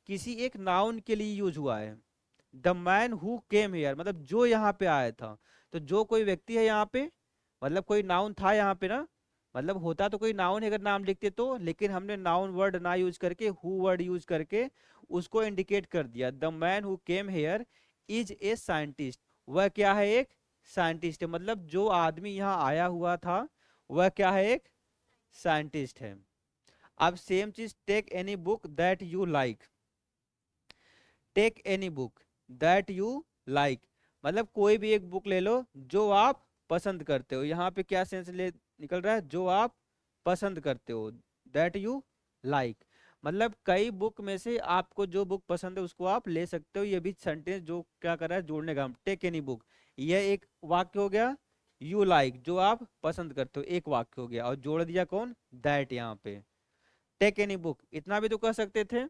किसी एक नाउन के लिए यूज हुआ है। The man who came hair मतलब जो यहाँ पे आया था, तो जो कोई व्यक्ति है यहाँ पे, मतलब कोई नाउन था यहाँ पे ना, मतलब होता तो कोई नाउन है अगर नाम लिखते तो, लेकिन हमने नाउन वर्ड ना यूज करके हु वर्ड यूज करके उसको इंडिकेट कर दिया। The man who came here is a scientist, वह क्या है, एक साइंटिस्ट है, मतलब जो आदमी यहाँ आया हुआ था वह क्या है, एक साइंटिस्ट है। अब सेम चीज, take any book that you like, take any book that you like, मतलब कोई भी एक बुक ले लो जो आप पसंद करते हो, यहाँ पे क्या सेंस ले निकल रहा है, जो आप पसंद करते हो, दैट यू लाइक। मतलब कई बुक में से आपको जो बुक पसंद है उसको आप ले सकते हो। ये भी सेंटेंस जो क्या कर रहा है, जोड़ने का, टेक एनी बुक, यह एक वाक्य हो गया। यू लाइक जो आप पसंद करते हो, एक वाक्य हो गया, और जोड़ दिया कौन, दैट यहाँ पे। टेक एनी बुक इतना भी तो कह सकते थे,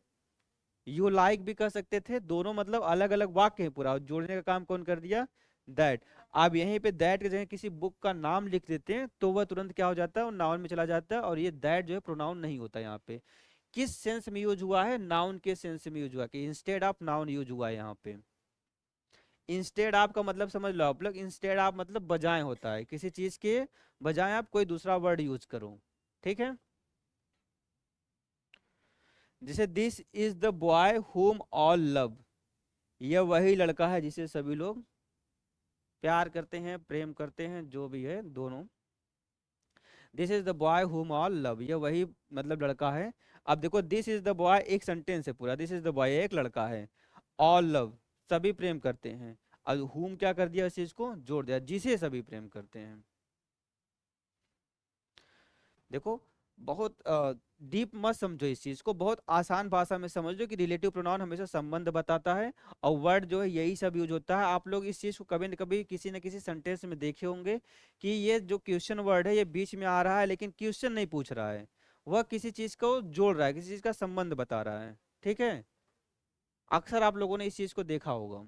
यू लाइक भी कह सकते थे, दोनों मतलब अलग अलग वाक्य है पूरा, और जोड़ने का काम कौन कर दिया, दैट। अब यहीं पे दैट की जगह किसी बुक का नाम लिख देते हैं तो वह तुरंत क्या हो जाता है, वो नाउन में चला जाता है, और ये दैट जो है प्रोनाउन नहीं होता यहाँ पे। किस सेंस में यूज हुआ है, नाउन के सेंस में यूज हुआ, कि इंस्टेड ऑफ नाउन यूज हुआ है यहाँ पे। इंस्टेड ऑफ का मतलब समझ लो आप लोग, इंस्टेड ऑफ मतलब बजाय होता है, किसी चीज के बजाय आप कोई दूसरा वर्ड यूज करो, ठीक है। जैसे दिस इज द बॉय हुम ऑल लव, यह वही लड़का है जिसे सभी लोग प्यार करते हैं, प्रेम करते हैं, जो भी है दोनों। दिस इज द बॉय हुम ऑल लव, यह वही मतलब लड़का है। अब देखो दिस इज द बॉय एक सेंटेंस है पूरा, दिस इज द बॉय एक लड़का है, ऑल लव सभी प्रेम करते हैं। अब हुम क्या कर दिया, इस चीज को जोड़ दिया, जिसे सभी प्रेम करते हैं। देखो बहुत डीप मत समझो इस चीज को, बहुत आसान भाषा में समझो कि रिलेटिव प्रोनाउन हमेशा संबंध बताता है, और वर्ड जो है यही सब यूज होता है। आप लोग इस चीज को कभी न कभी किसी न किसी सेंटेंस में देखे होंगे कि ये जो क्वेश्चन वर्ड है ये बीच में आ रहा है, लेकिन क्वेश्चन नहीं पूछ रहा है, वह किसी चीज को जोड़ रहा है, किसी चीज का संबंध बता रहा है, ठीक है। अक्सर आप लोगों ने इस चीज को देखा होगा।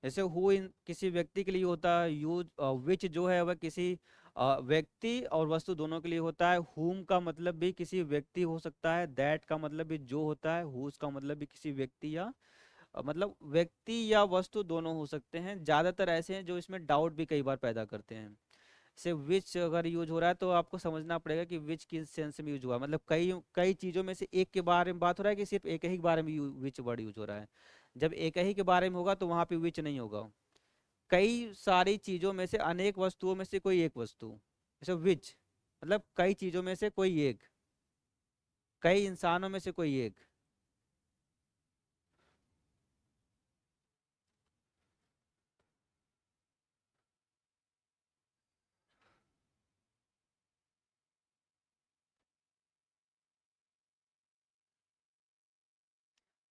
जैसे हु इन किसी व्यक्ति के लिए होता है, यूज विच जो है वह किसी व्यक्ति और वस्तु दोनों के लिए होता है। हुम का मतलब भी किसी व्यक्ति हो सकता है, दैट का मतलब भी जो होता है, हुज का मतलब भी किसी व्यक्ति या मतलब व्यक्ति या वस्तु दोनों हो सकते हैं। ज्यादातर ऐसे हैं जो इसमें डाउट भी कई बार पैदा करते हैं। से विच अगर यूज हो रहा है तो आपको समझना पड़ेगा कि विच किस सेंस में यूज हुआ है। मतलब कई कई चीजों में से एक के बारे में बात हो रहा है कि सिर्फ एक ही के बारे में विच वर्ड यूज हो रहा है। जब एक ही के बारे में होगा तो वहां पे विच नहीं होगा। कई सारी चीजों में से, अनेक वस्तुओं में से कोई एक वस्तु, जैसे विच मतलब कई चीजों में से कोई एक, कई इंसानों में से कोई एक।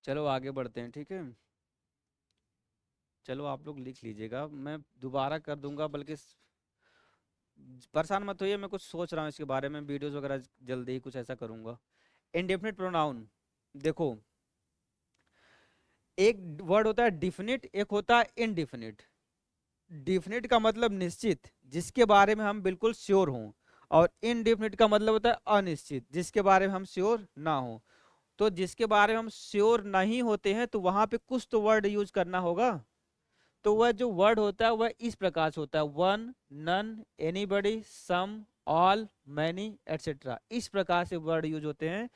चलो आगे बढ़ते हैं, ठीक है। चलो आप लोग लिख लीजिएगा, मैं दोबारा कर दूंगा, बल्कि परेशान मत होइए, मैं कुछ सोच रहा हूँ इसके बारे में, वीडियोस वगैरह जल्दी ही कुछ ऐसा करूंगा। इंडेफिनिट प्रोनाउन, देखो एक वर्ड होता है डिफिनिट, एक होता है इनडिफिनिट। डिफिनिट का मतलब निश्चित, जिसके बारे में हम बिल्कुल श्योर हों, और इनडिफिनिट का मतलब होता है अनिश्चित, जिसके बारे में हम श्योर ना हो। तो जिसके बारे में हम श्योर नहीं होते हैं तो वहां पे कुछ तो वर्ड यूज करना होगा। तो वह जो वर्ड होता है वह इस प्रकार से होता है, वन, नन, एनीबडी, सम, ऑल, मैनी, एटसेट्रा। इस प्रकार से वर्ड यूज होते हैं,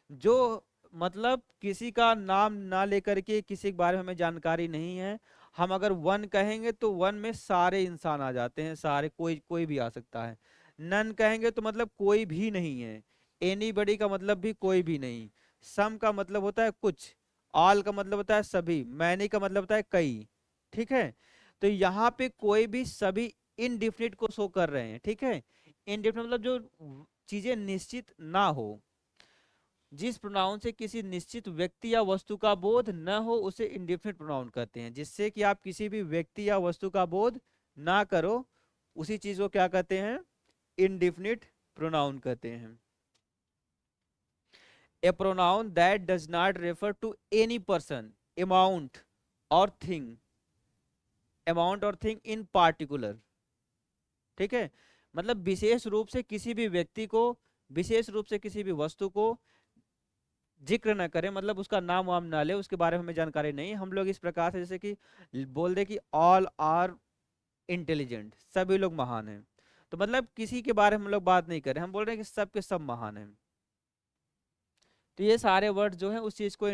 जो मतलब किसी का नाम ना लेकर के किसी के बारे में हमें जानकारी नहीं है, हम अगर वन कहेंगे तो वन में सारे इंसान आ जाते हैं, सारे, कोई कोई भी आ सकता है। नन कहेंगे तो मतलब कोई भी नहीं है। एनीबडी का मतलब भी कोई भी नहीं। सम का मतलब होता है कुछ। ऑल का मतलब होता है सभी। मैनी का मतलब होता है कई। ठीक है। तो यहाँ पे कोई भी, सभी इनडिफिनिट को शो कर रहे हैं, ठीक है। इनडिफिनिट मतलब जो चीजें निश्चित ना हो, जिस प्रोनाउन से किसी निश्चित व्यक्ति या वस्तु का बोध न हो उसे इंडेफिनिट प्रोनाउन कहते हैं। जिससे कि आप किसी भी व्यक्ति या वस्तु का बोध ना करो, उसी चीज को क्या कहते हैं, इंडेफिनिट प्रोनाउन कहते हैं। A pronoun that does not refer to any person, amount और थिंग, अमाउंट और थिंग इन पार्टिकुलर, ठीक है। मतलब विशेष रूप से किसी भी व्यक्ति को, विशेष रूप से किसी भी वस्तु को जिक्र न करें, मतलब उसका नाम वाम ना ले, उसके बारे में हमें जानकारी नहीं। हम लोग इस प्रकार से जैसे कि बोल दे कि ऑल आर इंटेलिजेंट, सभी लोग महान हैं, तो मतलब किसी के बारे में हम लोग बात नहीं कर रहे, हम बोल रहे हैं कि सब के सब महान हैं। तो ये सारे वर्ड जो हैं उस चीज को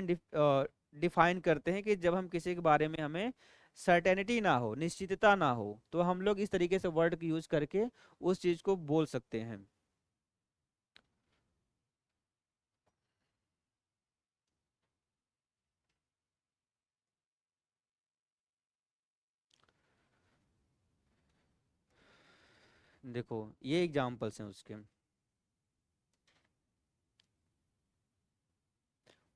डिफाइन करते हैं कि जब हम किसी के बारे में हमें सर्टेनिटी ना हो, निश्चितता ना हो, तो हम लोग इस तरीके से वर्ड यूज करके उस चीज को बोल सकते हैं। देखो ये एग्जाम्पल्स हैं उसके।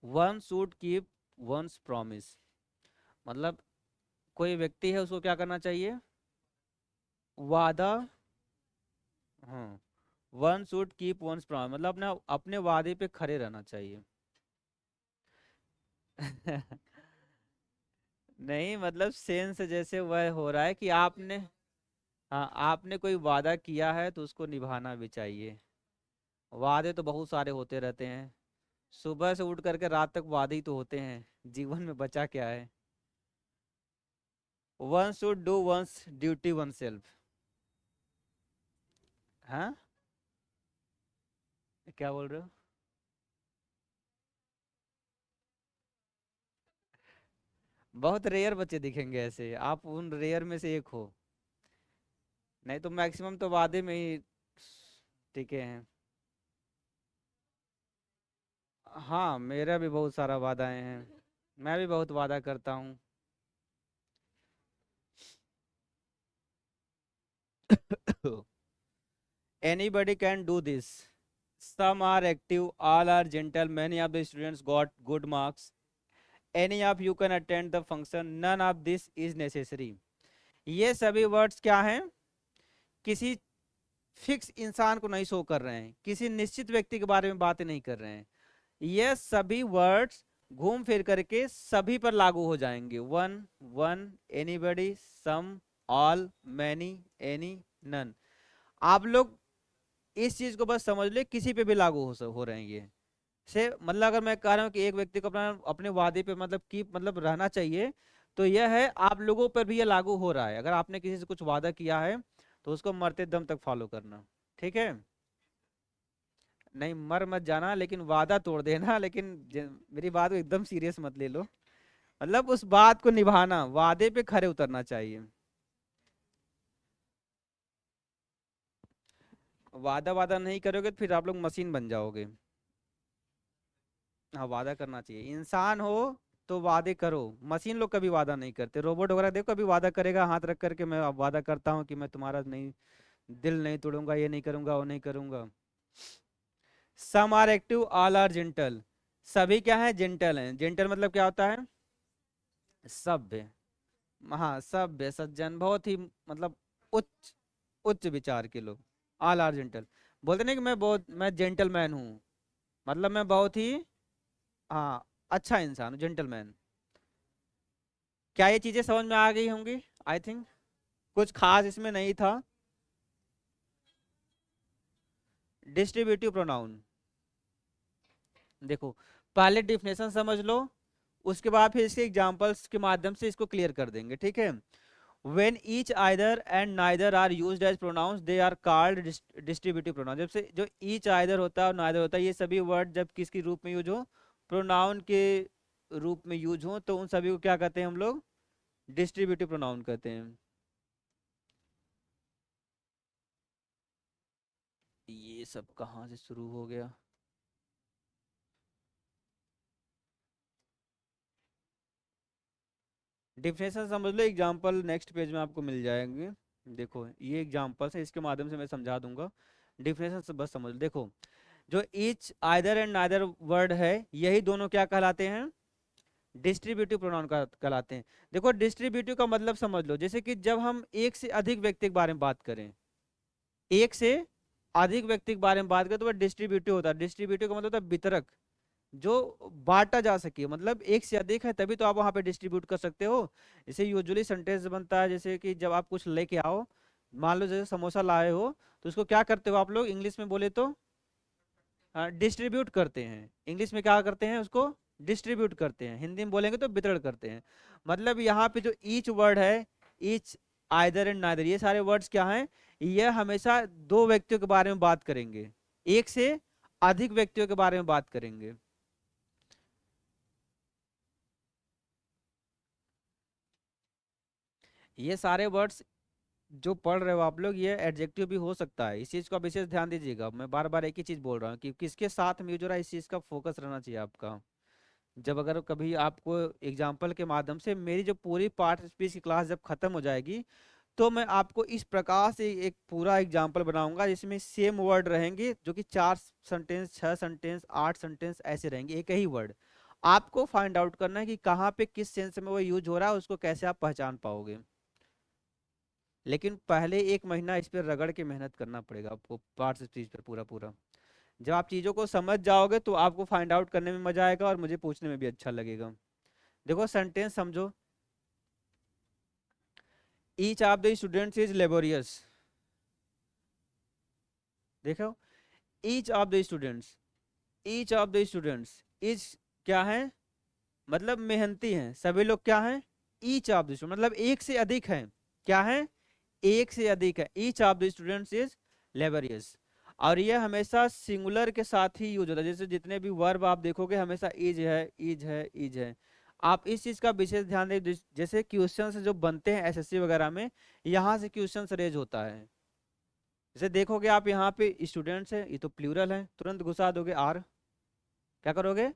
One should keep once promise, मतलब कोई व्यक्ति है उसको क्या करना चाहिए, वादा। हाँ, one should keep once promise मतलब अपना अपने वादे पे खड़े रहना चाहिए। नहीं मतलब सेंस जैसे वह हो रहा है कि आपने, हाँ आपने कोई वादा किया है तो उसको निभाना भी चाहिए। वादे तो बहुत सारे होते रहते हैं, सुबह से उठ करके रात तक वादे ही तो होते हैं, जीवन में बचा क्या है। One should do once duty one self. हाँ, क्या बोल रहे हो। बहुत रेयर बच्चे दिखेंगे ऐसे, आप उन रेयर में से एक हो। नहीं तो मैक्सिमम तो वादे में ही टिके हैं। हाँ मेरा भी बहुत सारा वादाएं हैं, मैं भी बहुत वादा करता हूँ। Anybody can do this. Some are active, all are gentle, many of the students got good marks. Any of you can attend the function, none of this is necessary. ये सभी वर्ड्स क्या हैं, किसी फिक्स इंसान को नहीं show कर रहे हैं, किसी निश्चित व्यक्ति के बारे में बातें नहीं कर रहे हैं। ये सभी वर्ड्स घूम फिर करके सभी पर लागू हो जाएंगे। वन, वन, एनीबडी, सम, ऑल, मैनी, एनी, नन। आप लोग इस चीज को बस समझ ले, किसी पे भी लागू हो रहे हैं ये। से मतलब अगर मैं कह रहा हूँ कि एक व्यक्ति को अपना अपने वादे पे मतलब की मतलब रहना चाहिए, तो यह है आप लोगों पर भी ये लागू हो रहा है। अगर आपने किसी से कुछ वादा किया है तो उसको मरते दम तक फॉलो करना, ठीक है। नहीं मर मत जाना, लेकिन वादा तोड़ देना, लेकिन मेरी बात को एकदम सीरियस मत ले लो। मतलब उस बात को निभाना, वादे पे खरे उतरना चाहिए। वादा वादा नहीं करोगे तो फिर आप लोग मशीन बन जाओगे। हाँ वादा करना चाहिए, इंसान हो तो वादे करो। मशीन लोग कभी वादा नहीं करते, रोबोट वगैरह देखो कभी वादा करेगा हाथ रख करके, मैं अब वादा करता हूँ कि मैं तुम्हारा नहीं, दिल नहीं तोड़ूंगा, ये नहीं करूंगा, वो नहीं करूंगा। Some are active, all are gentle. सभी क्या है, जेंटल हैं। जेंटल मतलब क्या होता है, सभ्य। हाँ सभ्य सज्जन, बहुत ही मतलब उच्च, उच्च विचार के लोग। ऑल आर जेंटल, बोलते नहीं कि मैं बहुत, मैं जेंटलमैन हूँ, मतलब मैं बहुत ही, हाँ अच्छा इंसान हूँ, जेंटलमैन। क्या ये चीजें समझ में आ गई होंगी, आई थिंक कुछ खास इसमें नहीं था। डिस्ट्रीब्यूटिव प्रोनाउन, देखो पहले डिफिनेशन समझ लो, उसके बाद फिर इसके एग्जांपल्स के माध्यम से इसको क्लियर कर देंगे, ठीक है। when each either and neither are used as pronouns they are called distributive pronouns। जब से जो each either होता है और neither होता है, ये सभी वर्ड जब किसके रूप में यूज हो, प्रोनाउन के रूप में यूज हो, तो उन सभी को क्या कहते हैं हम लोग, डिस्ट्रीब्यूटिव प्रोनाउन कहते हैं। ये सब कहाँ से शुरू हो गया। डिफिनेशन समझ लो, एग्जांपल नेक्स्ट पेज में आपको मिल जाएंगे। देखो ये एग्जांपल्स है, इसके माध्यम से मैं समझा दूंगा। डिफिनेशन से बस समझ लो। देखो जो each either and neither word है, यही दोनों क्या कहलाते हैं, डिस्ट्रीब्यूटिव प्रोनाउन का कहलाते हैं। देखो डिस्ट्रीब्यूटिव का मतलब समझ लो, जैसे कि जब हम एक से अधिक व्यक्ति के बारे में बात करें, एक से अधिक व्यक्ति के बारे में बात करें तो वह डिस्ट्रीब्यूटिव होता है। डिस्ट्रीब्यूटिव का मतलब होता है वितरक, जो बांटा जा सके, मतलब एक से अधिक है तभी तो आप वहां पे डिस्ट्रीब्यूट कर सकते हो। जैसे यूजुअली सेंटेंस बनता है, जैसे कि जब आप कुछ लेके आओ, मान लो जैसे समोसा लाए हो, तो उसको क्या करते हो आप लोग, इंग्लिश में बोले तो डिस्ट्रीब्यूट करते हैं। इंग्लिश में क्या करते हैं उसको, डिस्ट्रीब्यूट करते हैं। हिंदी में बोलेंगे तो वितरण करते हैं। मतलब यहाँ पे जो ईच वर्ड है, ईच, आइदर एंड नाइदर, ये सारे वर्ड्स क्या हैं, ये हमेशा दो व्यक्तियों के बारे में बात करेंगे, एक से अधिक व्यक्तियों के बारे में बात करेंगे। ये सारे वर्ड्स जो पढ़ रहे हो आप लोग, ये एडजेक्टिव भी हो सकता है, इस चीज का विशेष ध्यान दीजिएगा। मैं बार बार एक ही चीज बोल रहा हूँ कि किसके साथ में यूज हो रहा है, इस चीज का फोकस रहना चाहिए आपका। जब अगर कभी आपको एग्जाम्पल के माध्यम से, मेरी जो पूरी पार्ट स्पीच की क्लास जब खत्म हो जाएगी, तो मैं आपको इस प्रकार से एक पूरा एग्जाम्पल बनाऊंगा जिसमें सेम वर्ड रहेंगे, जो कि 4 सेंटेंस, 6 सेंटेंस, 8 सेंटेंस ऐसे रहेंगे, एक ही वर्ड। आपको फाइंड आउट करना है कि कहाँ पे किस सेंस में वो यूज हो रहा है, उसको कैसे आप पहचान पाओगे। लेकिन पहले 1 महीना इस पर रगड़ के मेहनत करना पड़ेगा आपको, पार्ट चीज पर पूरा पूरा। जब आप चीजों को समझ जाओगे तो आपको फाइंड आउट करने में मजा आएगा और मुझे पूछने में भी अच्छा लगेगा। देखो सेंटेंस समझो। Each of the students is laborious. देखो, each of the students, each of the students is क्या है, मतलब मेहनती हैं सभी लोग, क्या हैं, ईच ऑफ द स्टूडेंट मतलब एक से अधिक है, क्या है, एक से अधिक है, each of the students is laborious. और ये हमेशा सिंगुलर के साथ ही यूज होता है, जैसे जितने भी वर्ब आप देखोगे हमेशा इज है, इज है, इज है। आप इस चीज का विशेष ध्यान दें, जैसे क्वेश्चन जो बनते हैं एसएससी वगैरह में, यहाँ से क्वेश्चन रेज होता है। जैसे देखोगे आप यहाँ पे स्टूडेंट्स है, ये तो प्लूरल है, तुरंत घुसा दोगे आर, क्या करोगे,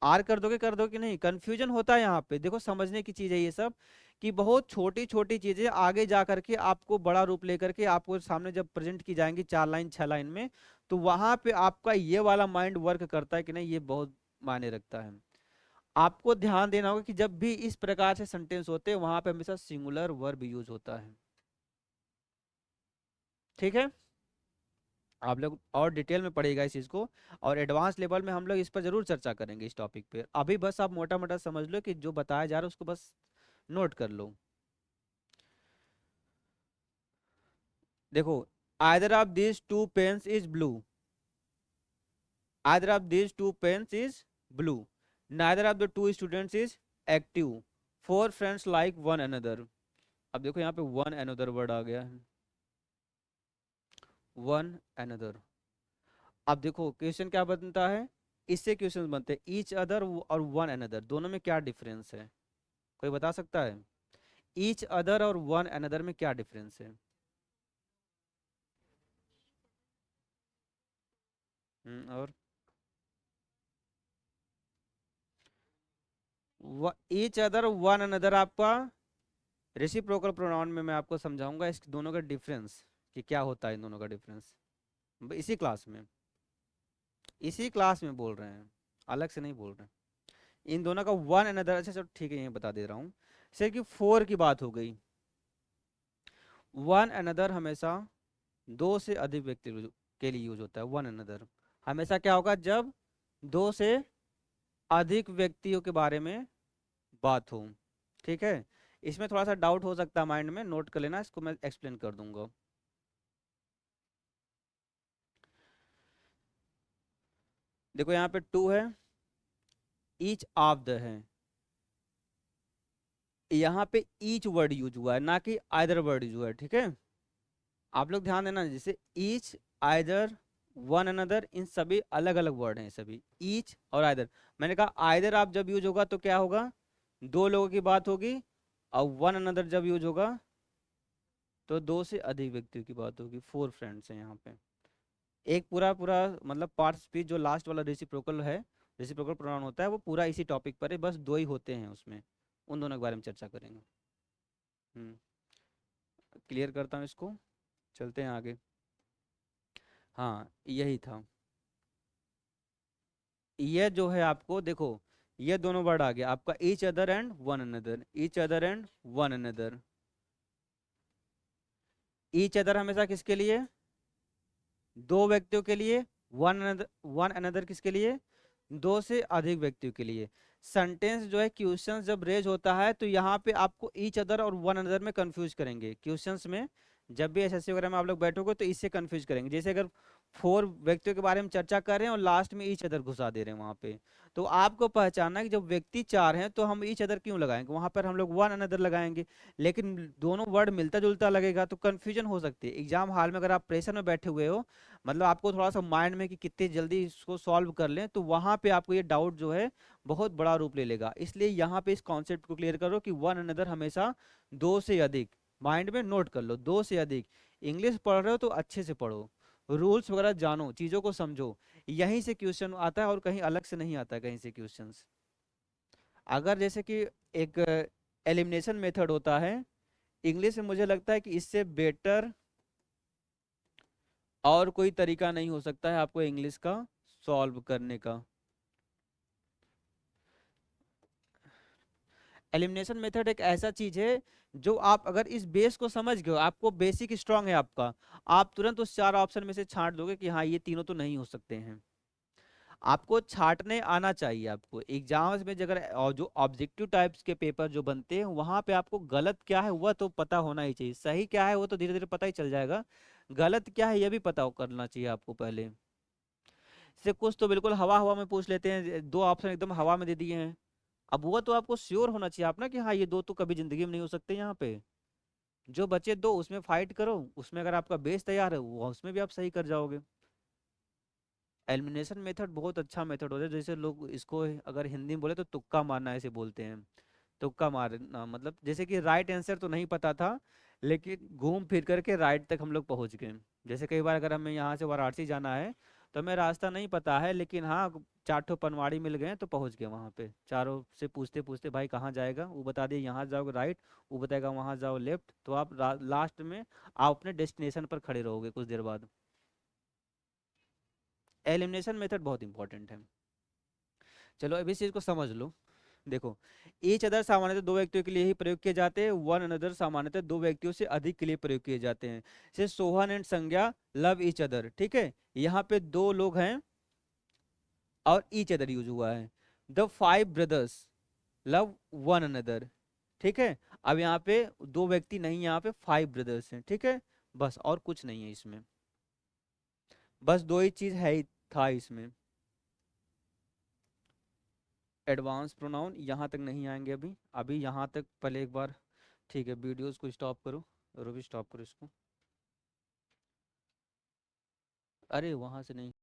आर कर दोगे कि नहीं, कंफ्यूजन होता है यहाँ पे। देखो समझने की चीज है ये सब, कि बहुत छोटी छोटी चीजें आगे जा करके आपको बड़ा रूप लेकर के आपको सामने जब प्रेजेंट की जाएंगी 4 लाइन 6 लाइन में, तो वहां पे आपका ये वाला माइंड वर्क करता है कि नहीं, ये बहुत मायने रखता है। आपको ध्यान देना होगा कि जब भी इस प्रकार से सेंटेंस होते हैं वहां पे हमेशा सिंगुलर वर्ब यूज होता है। ठीक है, आप लोग और डिटेल में पढ़ेगा इस चीज को, और एडवांस लेवल में हम लोग इस पर जरूर चर्चा करेंगे इस टॉपिक पे। अभी बस आप मोटा मोटा समझ लो कि जो बताया जा रहा है उसको बस नोट कर लो। देखो, either of these two pens is blue, either of these two pens is blue, neither of the two students is active, four friends like one another. अब देखो यहाँ पे वन अनदर वर्ड आ गया है, वन अनदर। अब देखो question क्या बनता है, इससे क्वेश्चन बनते हैं ईच अदर और वन अनदर, दोनों में क्या डिफरेंस है, कोई बता सकता है, ईच अदर और वन अनदर में क्या डिफरेंस है। और ईच अदर वन अनदर आपका रेसिप्रोकल प्रोनाउन में मैं आपको समझाऊंगा इस दोनों का डिफरेंस, कि क्या होता है इन दोनों का डिफरेंस, इसी क्लास में, इसी क्लास में बोल रहे हैं, अलग से नहीं बोल रहे हैं। इन दोनों का वन अनदर, अच्छा चलो ठीक है ये बता दे रहा हूँ। जैसे कि फोर की बात हो गई, वन अनदर हमेशा दो से अधिक व्यक्ति के लिए यूज होता है। वन अनदर हमेशा क्या होगा, जब दो से अधिक व्यक्तियों के बारे में बात हो। ठीक है, इसमें थोड़ा सा डाउट हो सकता है माइंड में, नोट कर लेना, इसको मैं एक्सप्लेन कर दूंगा। देखो यहाँ पे टू है, ईच ऑफ द है, यहाँ पे ईच वर्ड यूज हुआ है ना कि आइदर वर्ड यूज हुआ है। ठीक है, आप लोग ध्यान देना, जैसे ईच, आइदर, वन अनदर, इन सभी अलग अलग वर्ड हैं सभी, ईच और आइदर। मैंने कहा आइदर आप जब यूज होगा तो क्या होगा, दो लोगों की बात होगी, और वन अनदर जब यूज होगा तो दो से अधिक व्यक्तियों की बात होगी, फोर फ्रेंड्स हैं यहाँ पे। एक पूरा पूरा मतलब पार्ट स्पीच जो लास्ट वाला रेसिप्रोकल है, रेसिप्रोकल प्रोनाउन होता है, वो पूरा इसी टॉपिक पर है, बस दो ही होते हैं उसमें, उन दोनों के बारे में चर्चा करेंगे। हम्म, क्लियर करता हूँ इसको, चलते हैं आगे। हाँ यही था, ये जो है आपको देखो, ये दोनों वर्ड आ गया आपका, each other and one another, each other and one another. Each other हमेशा किसके लिए, दो व्यक्तियों के लिए, वन अनदर किसके लिए, दो से अधिक व्यक्तियों के लिए। सेंटेंस जो है, क्वेश्चन जब रेज होता है तो यहाँ पे आपको ईच अदर और वन अनदर में कंफ्यूज करेंगे क्वेश्चंस में। जब भी एसएससी वगैरह में आप लोग बैठोगे तो इससे कंफ्यूज करेंगे, जैसे अगर फोर व्यक्तियों के बारे में चर्चा कर रहे हैं और लास्ट में ईच अदर घुसा दे रहे हैं वहां पे, तो आपको पहचानना है कि जब व्यक्ति चार हैं तो हम ईच अदर क्यों लगाएंगे, वहां पर हम लोग वन अनदर लगाएंगे। लेकिन दोनों वर्ड मिलता जुलता लगेगा तो कंफ्यूजन हो सकती है। एग्जाम हॉल में अगर आप प्रेशर में बैठे हुए हो, मतलब आपको थोड़ा सा माइंड में कि कितनी जल्दी इसको सॉल्व कर लें, तो वहां पे आपको ये डाउट जो है बहुत बड़ा रूप ले लेगा। इसलिए यहाँ पे इस कॉन्सेप्ट को क्लियर करो कि वन अनदर हमेशा दो से अधिक, माइंड में नोट कर लो, दो से अधिक। इंग्लिश पढ़ रहे हो तो अच्छे से पढ़ो, रूल्स वगैरह जानो, चीजों को समझो, यहीं से क्वेश्चन आता है और कहीं अलग से नहीं आता है कहीं से क्वेश्चंस। अगर जैसे कि एक एलिमिनेशन मेथड होता है, इंग्लिश में मुझे लगता है कि इससे बेटर और कोई तरीका नहीं हो सकता है आपको इंग्लिश का सॉल्व करने का। एलिमिनेशन मेथड एक ऐसा चीज है जो आप अगर इस बेस को समझ गए हो, आपको बेसिक स्ट्रांग है आपका, आप तुरंत उस चार ऑप्शन में से छांट दोगे कि हाँ ये तीनों तो नहीं हो सकते हैं। आपको छांटने आना चाहिए। आपको एग्जाम्स में अगर और जो ऑब्जेक्टिव टाइप्स के पेपर जो बनते हैं वहां पे आपको गलत क्या है वह तो पता होना ही चाहिए, सही क्या है वो तो धीरे धीरे पता ही चल जाएगा, गलत क्या है यह भी पता करना चाहिए आपको पहले से। कुछ तो बिल्कुल हवा हवा में पूछ लेते हैं, दो ऑप्शन एकदम हवा में दे दिए हैं। अब वो तो आपको श्योर होना चाहिए आप ना कि हाँ ये दो तो कभी जिंदगी में नहीं हो सकते यहाँ पे। जो बचे दो उसमें फाइट करो, उसमें अगर आपका बेस तैयार है वो उसमें भी आप सही कर जाओगे। एलिमिनेशन मेथड बहुत अच्छा मेथड होता है, जैसे लोग इसको अगर हिंदी में बोले तो तुक्का मारना ऐसे बोलते हैं। तुक्का मारना मतलब जैसे कि राइट आंसर तो नहीं पता था लेकिन घूम फिर करके राइट तक हम लोग पहुंच गए। जैसे कई बार अगर हमें यहाँ से वाराणसी जाना है तो हमें रास्ता नहीं पता है, लेकिन हाँ चार ठो पनवाड़ी मिल गए तो पहुंच गए वहां पे, चारों से पूछते पूछते भाई कहाँ जाएगा, वो बता दिए यहाँ जाओगे राइट, वो बताएगा वहां जाओ लेफ्ट, तो आप लास्ट में आप अपने डेस्टिनेशन पर खड़े रहोगे कुछ देर बाद। एलिमिनेशन मेथड बहुत इंपॉर्टेंट है। चलो अब इस चीज को समझ लो। देखो, ईच अदर सामान्यतः दो व्यक्तियों के लिए ही प्रयोग किए जाते हैं, वन अनदर सामान्यतः दो व्यक्तियों से अधिक के लिए प्रयोग किए जाते हैं। जैसे सोहन एंड संज्ञा लव ईच अदर, ठीक है, यहाँ पे दो लोग हैं और ईच अदर यूज हुआ है। The five brothers love one another, ठीक है। अब यहाँ पे दो व्यक्ति नहीं, यहाँ पे फाइव ब्रदर्स हैं, ठीक है, बस और कुछ नहीं है इसमें, बस दो ही चीज है था इसमें। एडवांस प्रोनाउन यहाँ तक नहीं आएंगे अभी, अभी यहाँ तक पहले एक बार, ठीक है वीडियोस को स्टॉप करो, रुबी स्टॉप करो इसको। अरे वहां से नहीं